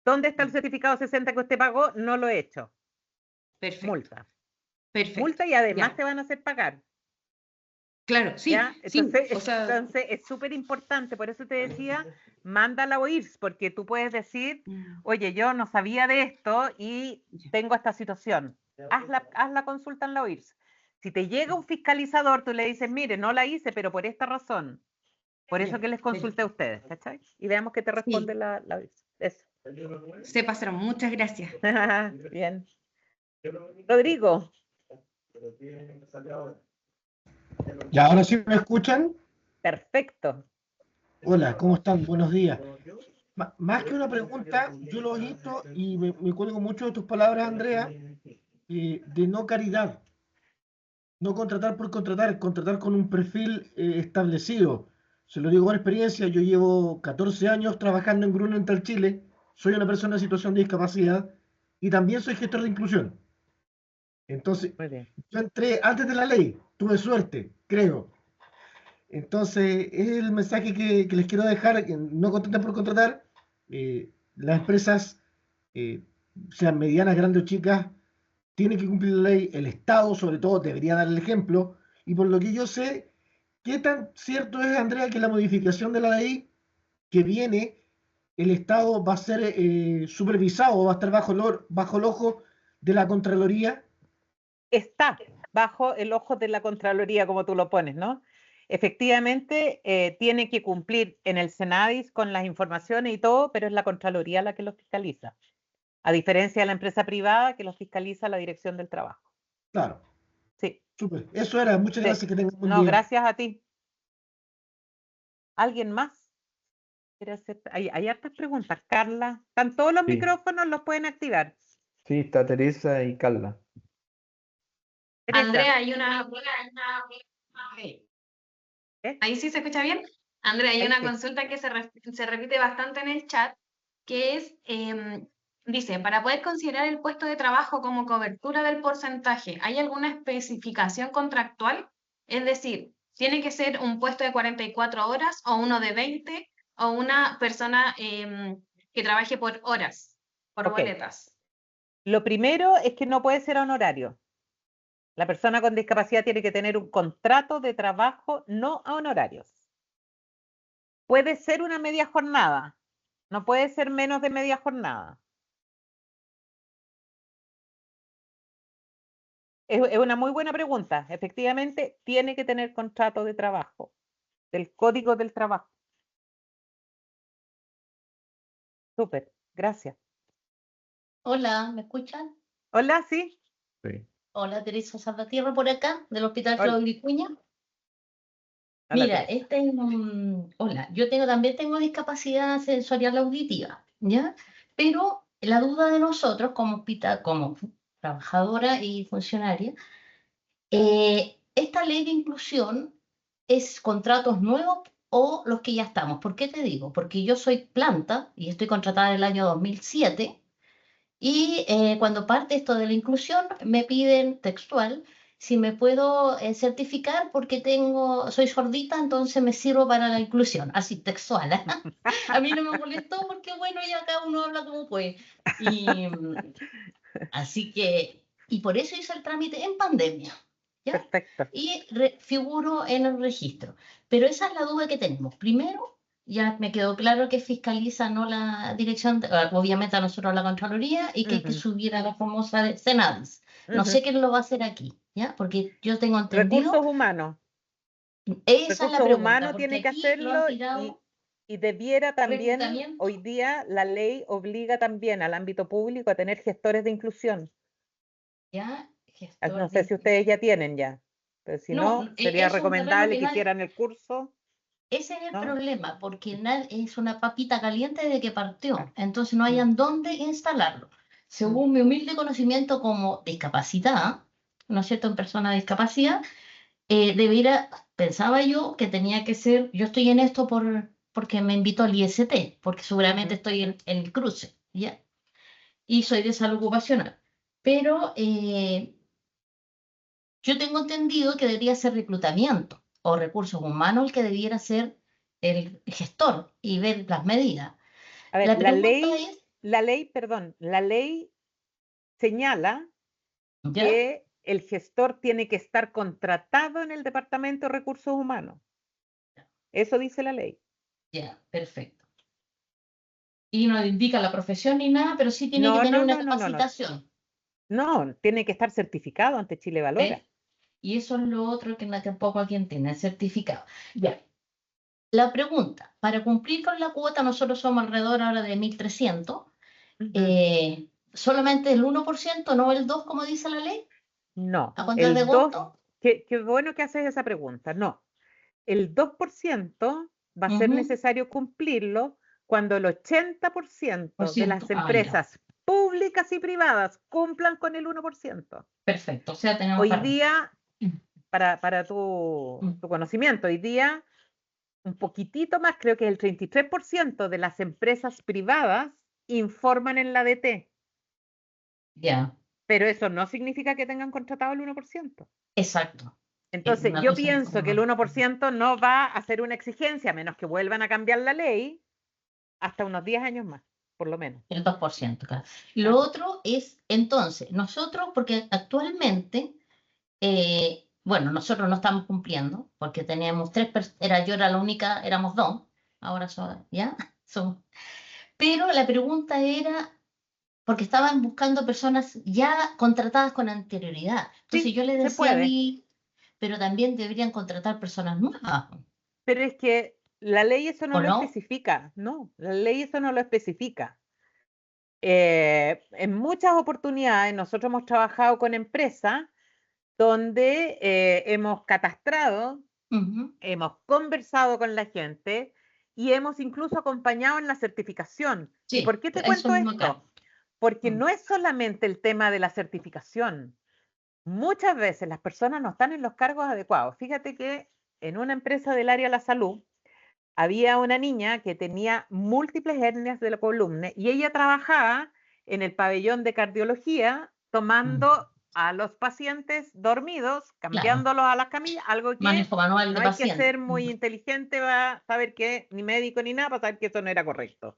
¿Dónde está el certificado 60 que usted pagó? No lo he hecho. Perfecto. Multa. Perfecto. Multa y además Ya. te van a hacer pagar. Claro, sí. ¿Ya? Entonces, sí, o sea, entonces es súper importante, por eso te decía, mándala a OIRS, porque tú puedes decir, oye, yo no sabía de esto y tengo esta situación. Haz la consulta en la OIRS. Si te llega un fiscalizador, tú le dices, mire, no la hice, pero por esta razón. Por eso que les consulte a ustedes, ¿cachai? Y veamos qué te responde la OIRS. Eso. Se pasaron, muchas gracias. Bien. Rodrigo. ¿Ya ahora sí me escuchan? Perfecto. Hola, ¿cómo están? Buenos días. Más que una pregunta, yo lo insto y me cuelgo mucho de tus palabras, Andrea, de no caridad. No contratar por contratar, contratar con un perfil establecido. Se lo digo con experiencia, yo llevo 14 años trabajando en Grunenthal Chile, soy una persona en situación de discapacidad y también soy gestor de inclusión. Entonces, yo entré antes de la ley, tuve suerte, creo. Entonces, es el mensaje que les quiero dejar, que no contraten por contratar. Las empresas, sean medianas, grandes o chicas, tienen que cumplir la ley. El Estado, sobre todo, debería dar el ejemplo. Y por lo que yo sé, ¿qué tan cierto es, Andrea, que la modificación de la ley que viene, el Estado va a ser supervisado, va a estar bajo el ojo de la Contraloría? Está bajo el ojo de la Contraloría, como tú lo pones, ¿no? Efectivamente, tiene que cumplir en el Senadis con las informaciones y todo, pero es la Contraloría la que los fiscaliza. A diferencia de la empresa privada que los fiscaliza la Dirección del Trabajo. Claro. Sí. Súper. Eso era. Muchas gracias. Que tengan un buen No, día. gracias a ti. ¿Alguien más? Hay hartas preguntas. Carla, ¿están todos los micrófonos? ¿Los pueden activar? Sí, está Teresa y Carla. Teresa. Andrea, hay una... Ahí sí se escucha bien. Andrea, hay una consulta que se repite bastante en el chat, que es, dice, para poder considerar el puesto de trabajo como cobertura del porcentaje, ¿hay alguna especificación contractual? Es decir, ¿tiene que ser un puesto de 44 horas o uno de 20 o una persona que trabaje por horas, por boletas? Lo primero es que no puede ser honorario. La persona con discapacidad tiene que tener un contrato de trabajo no a honorarios. Puede ser una media jornada, no puede ser menos de media jornada. Es una muy buena pregunta. Efectivamente, tiene que tener contrato de trabajo, del Código del Trabajo. Súper, gracias. Hola, ¿me escuchan? Hola, sí. Sí. Hola, Teresa Salvatierra por acá, del Hospital Hola. Claudio Vicuña. Hola, Mira, Teresa. hola, yo también tengo discapacidad sensorial auditiva, ¿ya? Pero la duda de nosotros como hospital, como trabajadora y funcionaria, esta ley de inclusión es contratos nuevos o los que ya estamos. ¿Por qué te digo? Porque yo soy planta y estoy contratada en el año 2007 y cuando parte esto de la inclusión me piden textual si me puedo certificar porque soy sordita, entonces me sirvo para la inclusión, así textual. A mí no me molestó porque bueno, ya cada uno habla como puede. Y así que, y por eso hice el trámite en pandemia. ¿Ya? Perfecto. Y figuro en el registro. Pero esa es la duda que tenemos. Primero, ya me quedó claro que fiscaliza no la dirección, obviamente a nosotros la Contraloría, y que hay que subir a la famosa de Senadis. No sé quién lo va a hacer aquí, ¿ya? Porque yo tengo entendido. Recursos humanos. Esa es la Recursos pregunta. humanos Porque tiene que aquí lo han hacerlo tirado y debiera también, reclutamiento. hoy día la ley obliga también al ámbito público a tener gestores de inclusión. ¿Ya? No sé si ustedes ya tienen ya, pero si no, sería es un terreno recomendable que que nadie- hicieran el curso. Ese es el ¿no? problema, porque es una papita caliente de que partió, Claro. entonces no hayan dónde instalarlo. Según mi humilde conocimiento como discapacitada, ¿no es cierto?, en persona de discapacidad, pensaba yo que tenía que ser, yo estoy en esto porque me invitó al IST, porque seguramente estoy en el cruce, ¿ya? Y soy de salud ocupacional. Pero yo tengo entendido que debería ser reclutamiento o recursos humanos el que debiera ser el gestor y ver las medidas. A ver, La pregunta es, la ley señala ¿ya? que el gestor tiene que estar contratado en el Departamento de Recursos Humanos. Eso dice la ley. Ya, perfecto. Y no indica la profesión ni nada, pero sí tiene que No, tener no, una no, no, no, no. capacitación. No, tiene que estar certificado ante Chile Valora. ¿Ves? Y eso es lo otro que tampoco aquí tiene, el certificado. Ya. La pregunta, para cumplir con la cuota, nosotros somos alrededor ahora de 1.300, solamente el 1%, no el 2%, como dice la ley. No, ¿A contar de el 2, agosto? qué bueno que haces esa pregunta. No, el 2% va a ser necesario cumplirlo cuando el 80% de las ya. empresas públicas y privadas cumplan con el 1%. Perfecto, o sea, tenemos Hoy para día, para tu conocimiento, hoy día un poquitito más, creo que el 33% de las empresas privadas informan en la DT. Ya. Pero eso no significa que tengan contratado el 1%. Exacto. Entonces, yo pienso que el 1% no va a ser una exigencia, a menos que vuelvan a cambiar la ley, hasta unos 10 años más, por lo menos. El 2%, claro. Lo otro es, entonces, nosotros, porque actualmente, bueno, nosotros no estamos cumpliendo, porque teníamos yo era la única, éramos 2, ahora ¿ya? Son. Pero la pregunta era, porque estaban buscando personas ya contratadas con anterioridad. Entonces Sí, yo les se decía a puede. mí, pero también deberían contratar personas nuevas. Pero es que la ley eso no ¿O lo no? especifica, no, la ley eso no lo especifica. En muchas oportunidades nosotros hemos trabajado con empresas donde hemos catastrado, hemos conversado con la gente y hemos incluso acompañado en la certificación. ¿Y Sí, por qué te eso cuento mismo esto? acá. Porque no es solamente el tema de la certificación. Muchas veces las personas no están en los cargos adecuados. Fíjate que en una empresa del área de la salud había una niña que tenía múltiples hernias de la columna y ella trabajaba en el pabellón de cardiología tomando a los pacientes dormidos, cambiándolos a las camillas, algo que Manejo manual no de hay que paciente. ser muy inteligente para saber que, ni médico ni nada, para saber que eso no era correcto.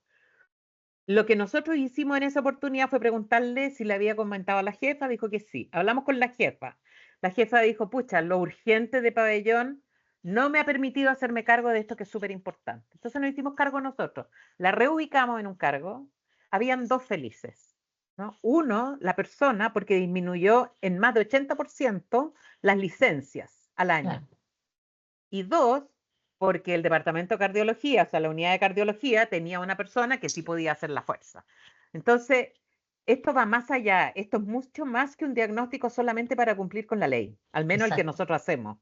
Lo que nosotros hicimos en esa oportunidad fue preguntarle si le había comentado a la jefa, dijo que sí. Hablamos con la jefa. La jefa dijo, pucha, lo urgente de pabellón no me ha permitido hacerme cargo de esto que es súper importante. Entonces nos hicimos cargo nosotros. La reubicamos en un cargo. Habían 2 felices, ¿no? Uno, la persona, porque disminuyó en más de 80% las licencias al año. Claro. Y 2, porque el departamento de cardiología, o sea, la unidad de cardiología, tenía una persona que sí podía hacer la fuerza. Entonces, esto va más allá, esto es mucho más que un diagnóstico solamente para cumplir con la ley, al menos el que Exacto. nosotros hacemos,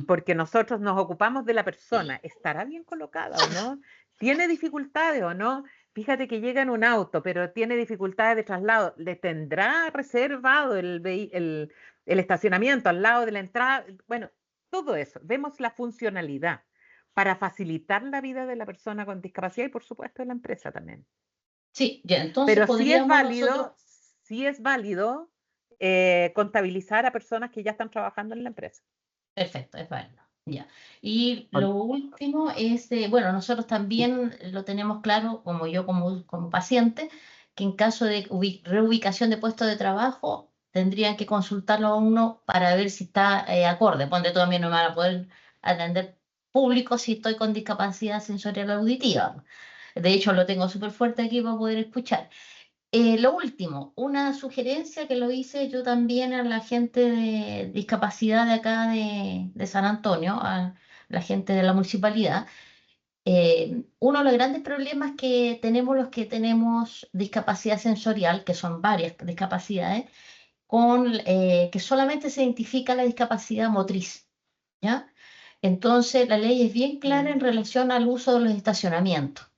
porque nosotros nos ocupamos de la persona, ¿estará bien colocada o no? ¿Tiene dificultades o no? Fíjate que llega en un auto, pero tiene dificultades de traslado, ¿le tendrá reservado el estacionamiento al lado de la entrada? Bueno, todo eso, vemos la funcionalidad, para facilitar la vida de la persona con discapacidad y por supuesto de la empresa también. Sí, ya, entonces Pero sí es podríamos válido, nosotros... contabilizar a personas que ya están trabajando en la empresa. Perfecto, es válido. Ya. Y lo último es, bueno, nosotros también lo tenemos claro, como yo como paciente, que en caso de reubicación de puesto de trabajo, tendrían que consultarlo a uno para ver si está acorde. Ponte tú, a mí no me van a poder atender público si estoy con discapacidad sensorial auditiva. De hecho, lo tengo súper fuerte aquí para poder escuchar. Lo último, una sugerencia que lo hice yo también a la gente de discapacidad de acá de San Antonio, a la gente de la municipalidad. Uno de los grandes problemas que tenemos los que tenemos discapacidad sensorial, que son varias discapacidades, que solamente se identifica la discapacidad motriz, ¿ya? Entonces, la ley es bien clara en relación al uso de los estacionamientos,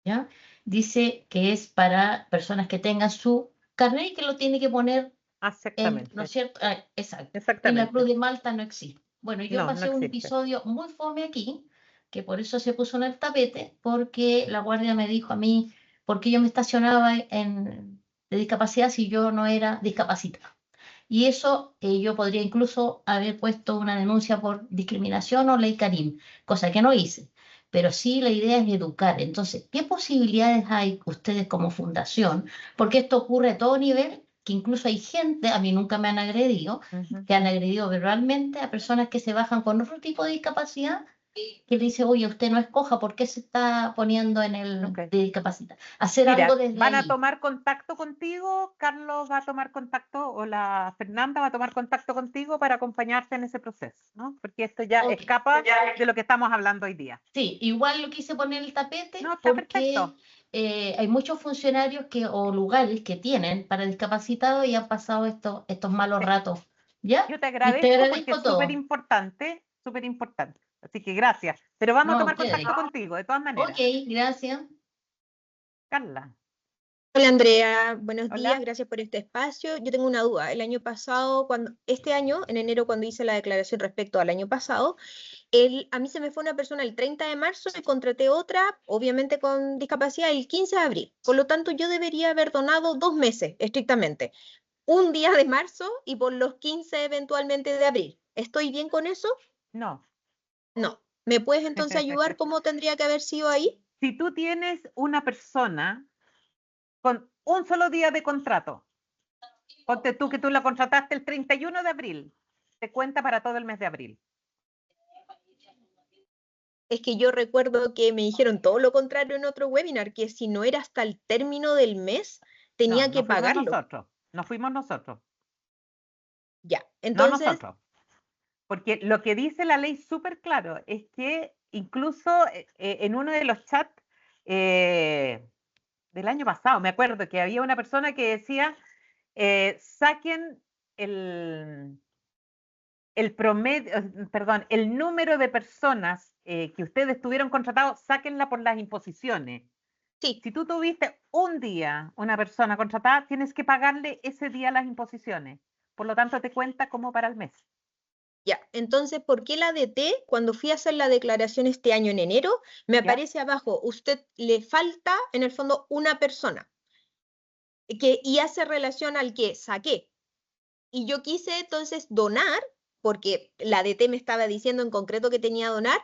¿ya? Dice que es para personas que tengan su carnet y que lo tiene que poner Exactamente. ¿no es cierto? Exacto. Exactamente. En la Cruz de Malta no existe. Bueno, yo No, pasé no un existe. episodio muy fome aquí, que por eso se puso en el tapete, porque la guardia me dijo a mí, ¿por qué yo me estacionaba de discapacidad si yo no era discapacitada? Y eso yo podría incluso haber puesto una denuncia por discriminación o ley Karim, cosa que no hice. Pero sí la idea es educar. Entonces, ¿qué posibilidades hay ustedes como fundación? Porque esto ocurre a todo nivel, que incluso hay gente, a mí nunca me han agredido, que han agredido verbalmente a personas que se bajan con otro tipo de discapacidad, que le dice, oye, usted no es coja, ¿por qué se está poniendo en el de discapacidad? Hacer Mira, algo desde van a ahí. tomar contacto contigo, Carlos va a tomar contacto, o la Fernanda va a tomar contacto contigo para acompañarte en ese proceso, ¿no? Porque esto ya escapa de lo que estamos hablando hoy día. Sí, igual lo quise poner en el tapete No, está porque perfecto. hay muchos funcionarios o lugares que tienen para discapacitados y han pasado estos malos ratos. ¿Ya? Yo te Y te agradezco porque agradezco es todo. súper importante, súper importante. Así que gracias. Pero vamos a No, tomar ustedes. contacto contigo, de todas maneras. Ok, gracias. Carla. Hola Andrea, buenos Hola. días, gracias por este espacio. Yo tengo una duda. El año pasado, este año, en enero, cuando hice la declaración respecto al año pasado, a mí se me fue una persona el 30 de marzo y contraté otra, obviamente con discapacidad, el 15 de abril. Por lo tanto, yo debería haber donado 2 meses, estrictamente. Un día de marzo y por los 15 eventualmente de abril. ¿Estoy bien con eso? No. No. ¿Me puedes entonces ayudar cómo tendría que haber sido ahí? Si tú tienes una persona con un solo día de contrato, ponte tú que tú la contrataste el 31 de abril, te cuenta para todo el mes de abril. Es que yo recuerdo que me dijeron todo lo contrario en otro webinar, que si no era hasta el término del mes, tenía que pagarlo. No fuimos nosotros. Ya, entonces... No nosotros. Porque lo que dice la ley súper claro es que incluso en uno de los chats del año pasado, me acuerdo que había una persona que decía, saquen el promedio, perdón, el número de personas que ustedes tuvieron contratados, sáquenla por las imposiciones. Sí. Si tú tuviste un día una persona contratada, tienes que pagarle ese día las imposiciones. Por lo tanto, te cuenta como para el mes. Ya, entonces, ¿por qué la ADT, cuando fui a hacer la declaración este año en enero, me aparece abajo, usted le falta, en el fondo, una persona, y hace relación al que saqué? Y yo quise entonces donar, porque la ADT me estaba diciendo en concreto que tenía que donar,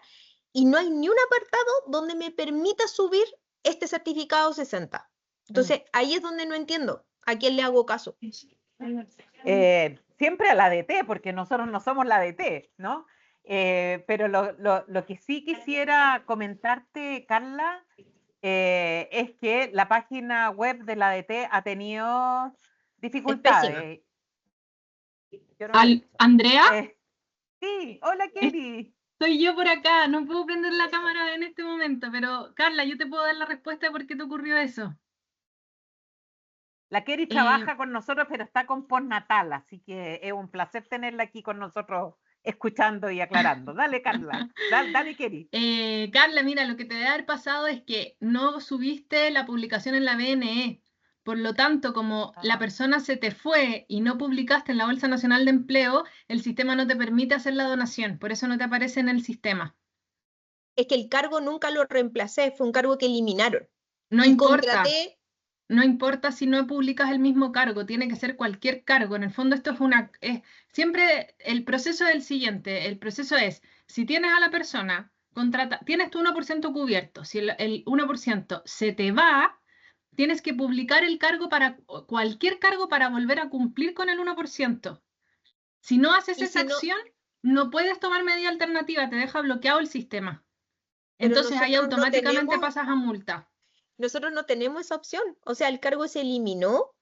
y no hay ni un apartado donde me permita subir este certificado 60. Entonces, ahí es donde no entiendo a quién le hago caso. Siempre a la ADT, porque nosotros no somos la ADT, ¿no? Pero lo que sí quisiera comentarte, Carla, es que la página web de la ADT ha tenido dificultades. ¿Andrea? Sí, hola Keri. Soy yo por acá, no puedo prender la cámara en este momento, pero Carla, yo te puedo dar la respuesta de por qué te ocurrió eso. La Keri trabaja con nosotros, pero está con postnatal, así que es un placer tenerla aquí con nosotros, escuchando y aclarando. Dale, Carla. Dale, Keri. Carla, mira, lo que te debe haber pasado es que no subiste la publicación en la BNE. Por lo tanto, como la persona se te fue y no publicaste en la Bolsa Nacional de Empleo, el sistema no te permite hacer la donación. Por eso no te aparece en el sistema. Es que el cargo nunca lo reemplacé, fue un cargo que eliminaron. No Y importa. contraté, No importa si no publicas el mismo cargo, tiene que ser cualquier cargo. En el fondo esto es siempre el proceso es el siguiente. El proceso es, si tienes a la persona, tienes tu 1% cubierto. Si el 1% se te va, tienes que publicar el cargo cualquier cargo para volver a cumplir con el 1%. Si no haces Y esa si no- acción, no puedes tomar medida alternativa, te deja bloqueado el sistema. Pero Entonces ahí nosotros no automáticamente tenemos- pasas a multa. nosotros no tenemos esa opción. O sea, el cargo se eliminó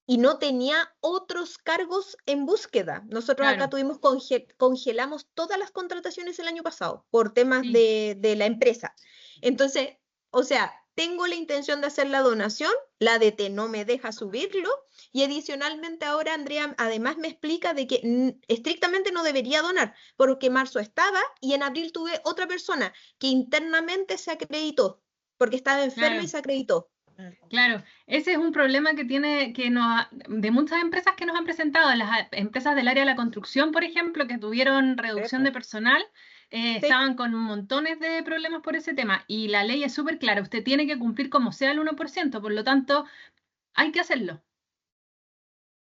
y no tenía otros cargos en búsqueda. Nosotros acá Claro. congelamos todas las contrataciones el año pasado por temas Sí. de la empresa. Entonces, o sea, tengo la intención de hacer la donación, la ADT no me deja subirlo y adicionalmente ahora Andrea además me explica de que estrictamente no debería donar porque marzo estaba y en abril tuve otra persona que internamente se acreditó porque estaba enferma Claro. y se acreditó. Claro, ese es un problema que tiene de muchas empresas que nos han presentado, las empresas del área de la construcción, por ejemplo, que tuvieron reducción de personal, estaban con montones de problemas por ese tema. Y la ley es súper clara, usted tiene que cumplir como sea el 1%, por lo tanto, hay que hacerlo.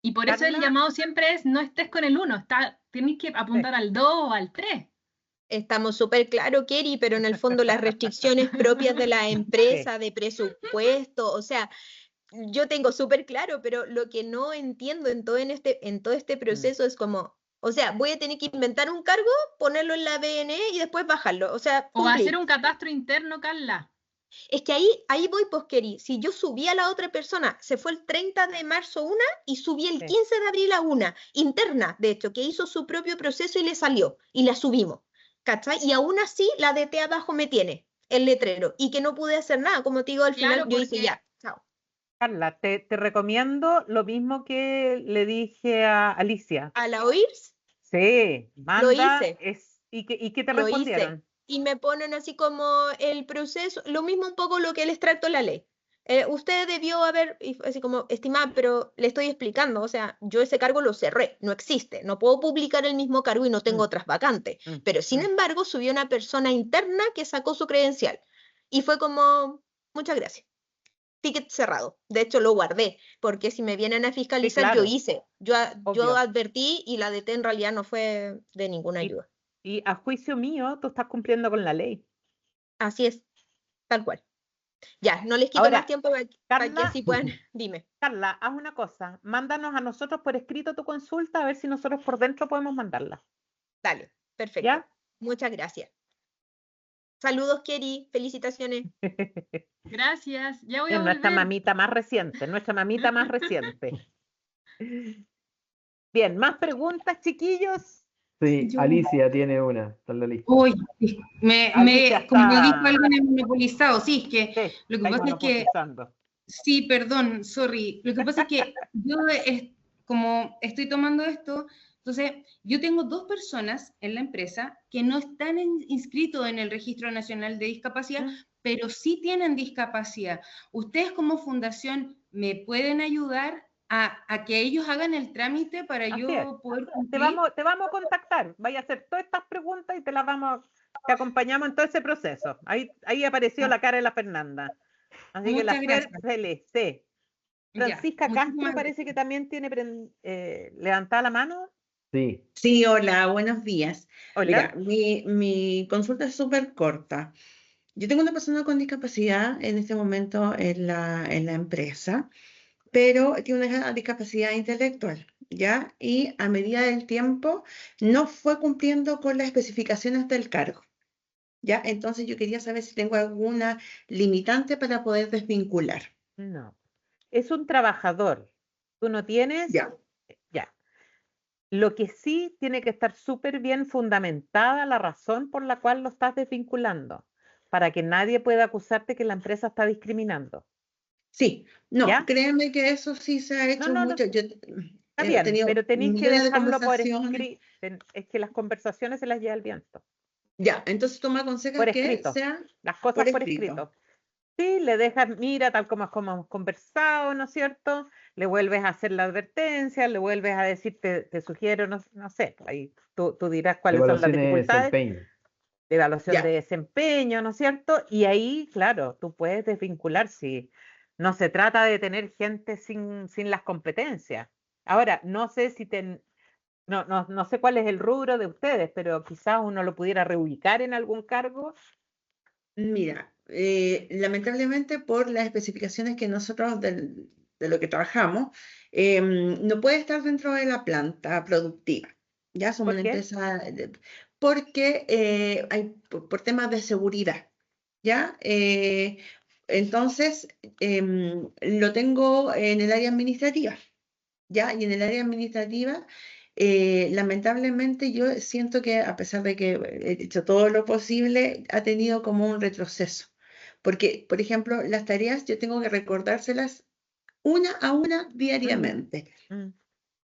Y por eso el Carla. llamado siempre es, no estés con el 1, tienes que apuntar al 2 o al 3. Estamos súper claro, Keri, pero en el fondo las restricciones propias de la empresa, de presupuesto, o sea, yo tengo súper claro, pero lo que no entiendo en todo este proceso es como, o sea, voy a tener que inventar un cargo, ponerlo en la BNE y después bajarlo, o sea, O cumplir. hacer un catastro interno, Carla. Es que ahí voy, pues, Keri, si yo subí a la otra persona, se fue el 30 de marzo una y subí el 15 de abril a una, interna, de hecho, que hizo su propio proceso y le salió, y la subimos. ¿Cachai? Y aún así la DT abajo me tiene el letrero y que no pude hacer nada, como te digo, al final yo hice ya, chao. Carla, te recomiendo lo mismo que le dije a Alicia. ¿A la OIRS? Sí, manda. Lo hice. ¿Y qué te Lo respondieron? hice. Y me ponen así como el proceso, lo mismo un poco lo que el extracto de la ley. Usted debió haber, así como, estimada, pero le estoy explicando, o sea, yo ese cargo lo cerré, no existe, no puedo publicar el mismo cargo y no tengo otras vacantes, pero sin embargo subió una persona interna que sacó su credencial y fue como, muchas gracias, ticket cerrado, de hecho lo guardé, porque si me vienen a fiscalizar, claro. yo Obvio. advertí y la DT en realidad no fue de ninguna ayuda. Y a juicio mío, tú estás cumpliendo con la ley. Así es, tal cual. Ya, no les quito Ahora, más tiempo para que Carla, así puedan. Dime. Carla, haz una cosa. Mándanos a nosotros por escrito tu consulta, a ver si nosotros por dentro podemos mandarla. Dale, perfecto. ¿Ya? Muchas gracias. Saludos, Keri. Felicitaciones. Gracias. Ya voy a Es nuestra volver. mamita más reciente, nuestra mamita más reciente. Bien, ¿más preguntas, chiquillos? Sí, Alicia tiene una, está en la lista. Uy, Alicia como está- dijo alguien en monopolizado, sí, es que Sí, lo que estáis pasa es que, monopolizando. sí, perdón, sorry, lo que pasa es que yo como estoy tomando esto, entonces yo tengo 2 personas en la empresa que no están inscritos en el Registro Nacional de Discapacidad, pero sí tienen discapacidad. ¿Ustedes como fundación me pueden ayudar a que ellos hagan el trámite para Así yo es. poder Te cumplir? vamos a contactar. Vaya a hacer todas estas preguntas y te acompañamos en todo ese proceso. Ahí apareció la cara de la Fernanda. Así que la Muchas Fer gracias. se le sé. Ya, Francisca muchísimas Castro parece que también tiene levantada la mano. Sí. Sí, hola, buenos días. Hola. Mira, mi consulta es súper corta. Yo tengo una persona con discapacidad en este momento en la empresa, pero tiene una discapacidad intelectual, ¿ya? Y a medida del tiempo no fue cumpliendo con las especificaciones del cargo, ¿ya? Entonces yo quería saber si tengo alguna limitante para poder desvincular. No. Es un trabajador. Tú no tienes. Ya. Ya. Lo que sí tiene que estar súper bien fundamentada la razón por la cual lo estás desvinculando, para que nadie pueda acusarte que la empresa está discriminando. Sí, no, ¿Ya? créeme que eso sí se ha hecho No. mucho. Yo Está he bien, tenido pero tenéis que millones de dejarlo por conversaciones. escrito. Es que las conversaciones se las lleva el viento. Ya, entonces tú me aconsejas Por que escrito. sea Las cosas por escrito. escrito. Sí, le dejas, mira, tal como hemos conversado, ¿no es cierto? Le vuelves a hacer la advertencia, le vuelves a decir, te sugiero, no sé, ahí tú dirás cuáles son las Evaluaciones de dificultades. desempeño. de evaluación Ya. de desempeño, ¿no es cierto? Y ahí, claro, tú puedes desvincular si no se trata de tener gente sin las competencias. Ahora, no sé si no sé cuál es el rubro de ustedes, pero quizás uno lo pudiera reubicar en algún cargo. Mira, lamentablemente por las especificaciones que nosotros de lo que trabajamos, no puede estar dentro de la planta productiva. Ya somos ¿Por una qué? empresa, porque por temas de seguridad. ¿Ya? Entonces, lo tengo en el área administrativa. ¿Ya? Y en el área administrativa, lamentablemente yo siento que a pesar de que he hecho todo lo posible, ha tenido como un retroceso. Porque, por ejemplo, las tareas yo tengo que recordárselas una a una diariamente.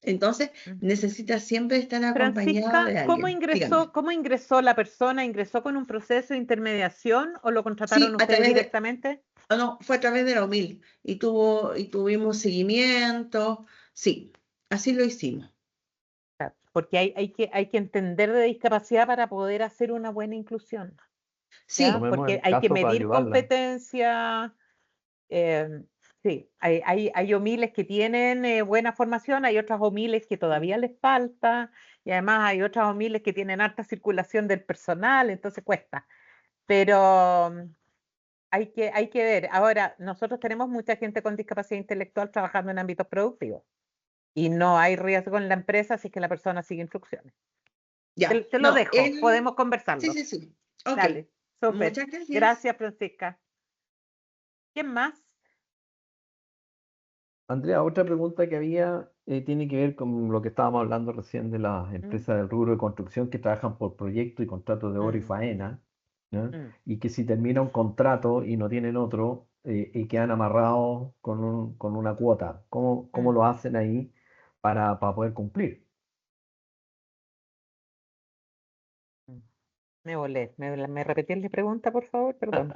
Entonces, necesita siempre estar acompañado de Francisca, alguien. Dígame. ¿cómo ingresó la persona? ¿Ingresó con un proceso de intermediación o lo contrataron Sí, a ustedes través de, directamente? no, fue a través de la UMIL y tuvimos seguimiento. Sí, así lo hicimos. Porque hay que entender de discapacidad para poder hacer una buena inclusión. Sí. ¿Ya? Tomemos Porque el hay que caso para medir ayudarla. competencia. Sí, hay OMILES que tienen buena formación, hay otras OMILES que todavía les falta, y además hay otras OMILES que tienen alta circulación del personal, entonces cuesta. Pero hay que ver. Ahora, nosotros tenemos mucha gente con discapacidad intelectual trabajando en ámbitos productivos y no hay riesgo en la empresa si es que la persona sigue instrucciones. Ya, Te lo no, dejo, podemos sí, conversarlo. sí. Ok, Dale, súper. muchas gracias. Gracias, Francisca. ¿Quién más? Andrea, otra pregunta que había tiene que ver con lo que estábamos hablando recién de las empresas del rubro de construcción que trabajan por proyecto y contratos de obra y faena, ¿ya? Y que si termina un contrato y no tienen otro y quedan amarrados con una cuota, ¿cómo lo hacen ahí para poder cumplir? Me volé. ¿Me repetías la pregunta, por favor? Perdón.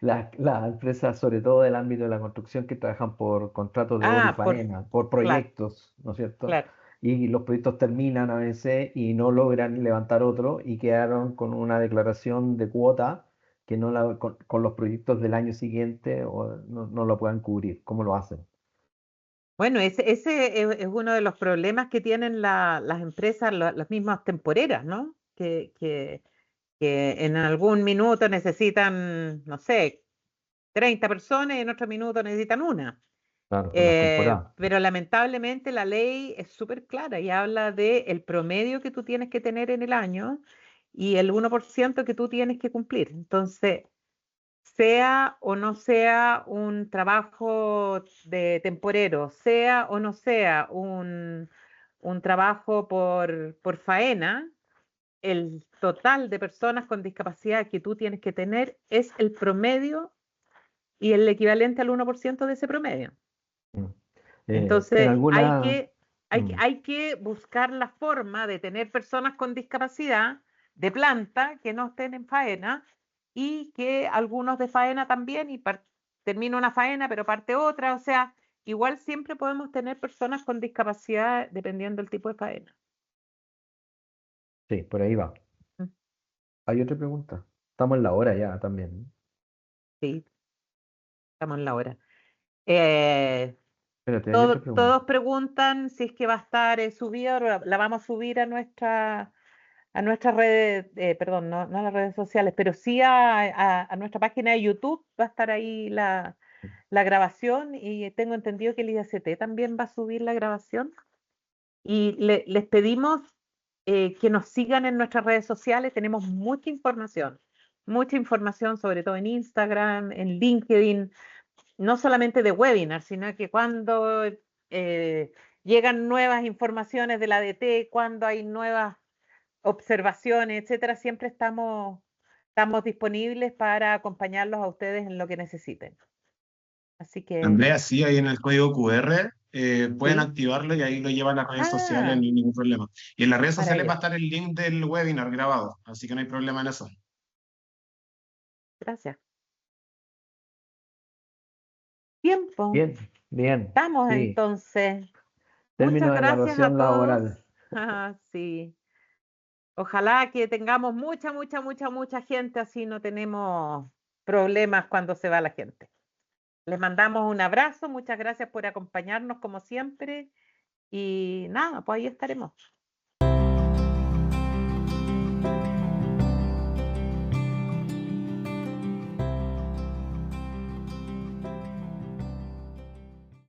Las empresas, sobre todo del ámbito de la construcción, que trabajan por contratos de obra y faena, por claro, proyectos, ¿no es cierto? claro. Y los proyectos terminan a veces y no logran levantar otro y quedaron con una declaración de cuota que con los proyectos del año siguiente o no lo puedan cubrir. ¿Cómo lo hacen? Bueno, ese es uno de los problemas que tienen las empresas, las mismas temporeras, ¿no? Que en algún minuto necesitan, no sé, 30 personas y en otro minuto necesitan una. Claro, con las temporadas. Pero lamentablemente la ley es súper clara y habla de el promedio que tú tienes que tener en el año y el 1% que tú tienes que cumplir. Entonces, sea o no sea un trabajo de temporero, sea o no sea un trabajo por faena, el total de personas con discapacidad que tú tienes que tener es el promedio y el equivalente al 1% de ese promedio. En Entonces, alguna... hay que buscar la forma de tener personas con discapacidad de planta que no estén en faena y que algunos de faena también y termina una faena pero parte otra. O sea, igual siempre podemos tener personas con discapacidad dependiendo del tipo de faena. Sí, por ahí va. ¿Hay otra pregunta? Estamos en la hora ya también. Sí, estamos en la hora. Espérate, hay otra pregunta. Todos preguntan si es que va a estar subida, la vamos a subir a nuestras redes, perdón, no a las redes sociales, pero sí a nuestra página de YouTube va a estar ahí la grabación y tengo entendido que el IACT también va a subir la grabación. Y les pedimos que nos sigan en nuestras redes sociales, tenemos mucha información, sobre todo en Instagram, en LinkedIn, no solamente de webinars, sino que cuando llegan nuevas informaciones de la ADT, cuando hay nuevas observaciones, etcétera, siempre estamos disponibles para acompañarlos a ustedes en lo que necesiten. Así que... Andrea, sí, ahí en el código QR pueden ¿Sí? activarlo y ahí lo llevan a las redes sociales, no hay ningún problema. Y en las redes sociales va a estar el link del webinar grabado, así que no hay problema en eso. Gracias. Tiempo. Bien. Estamos Sí. entonces. Término Muchas de gracias a evaluación todos. laboral. Sí. Ojalá que tengamos mucha gente, así no tenemos problemas cuando se va la gente. Les mandamos un abrazo, muchas gracias por acompañarnos como siempre y nada, pues ahí estaremos.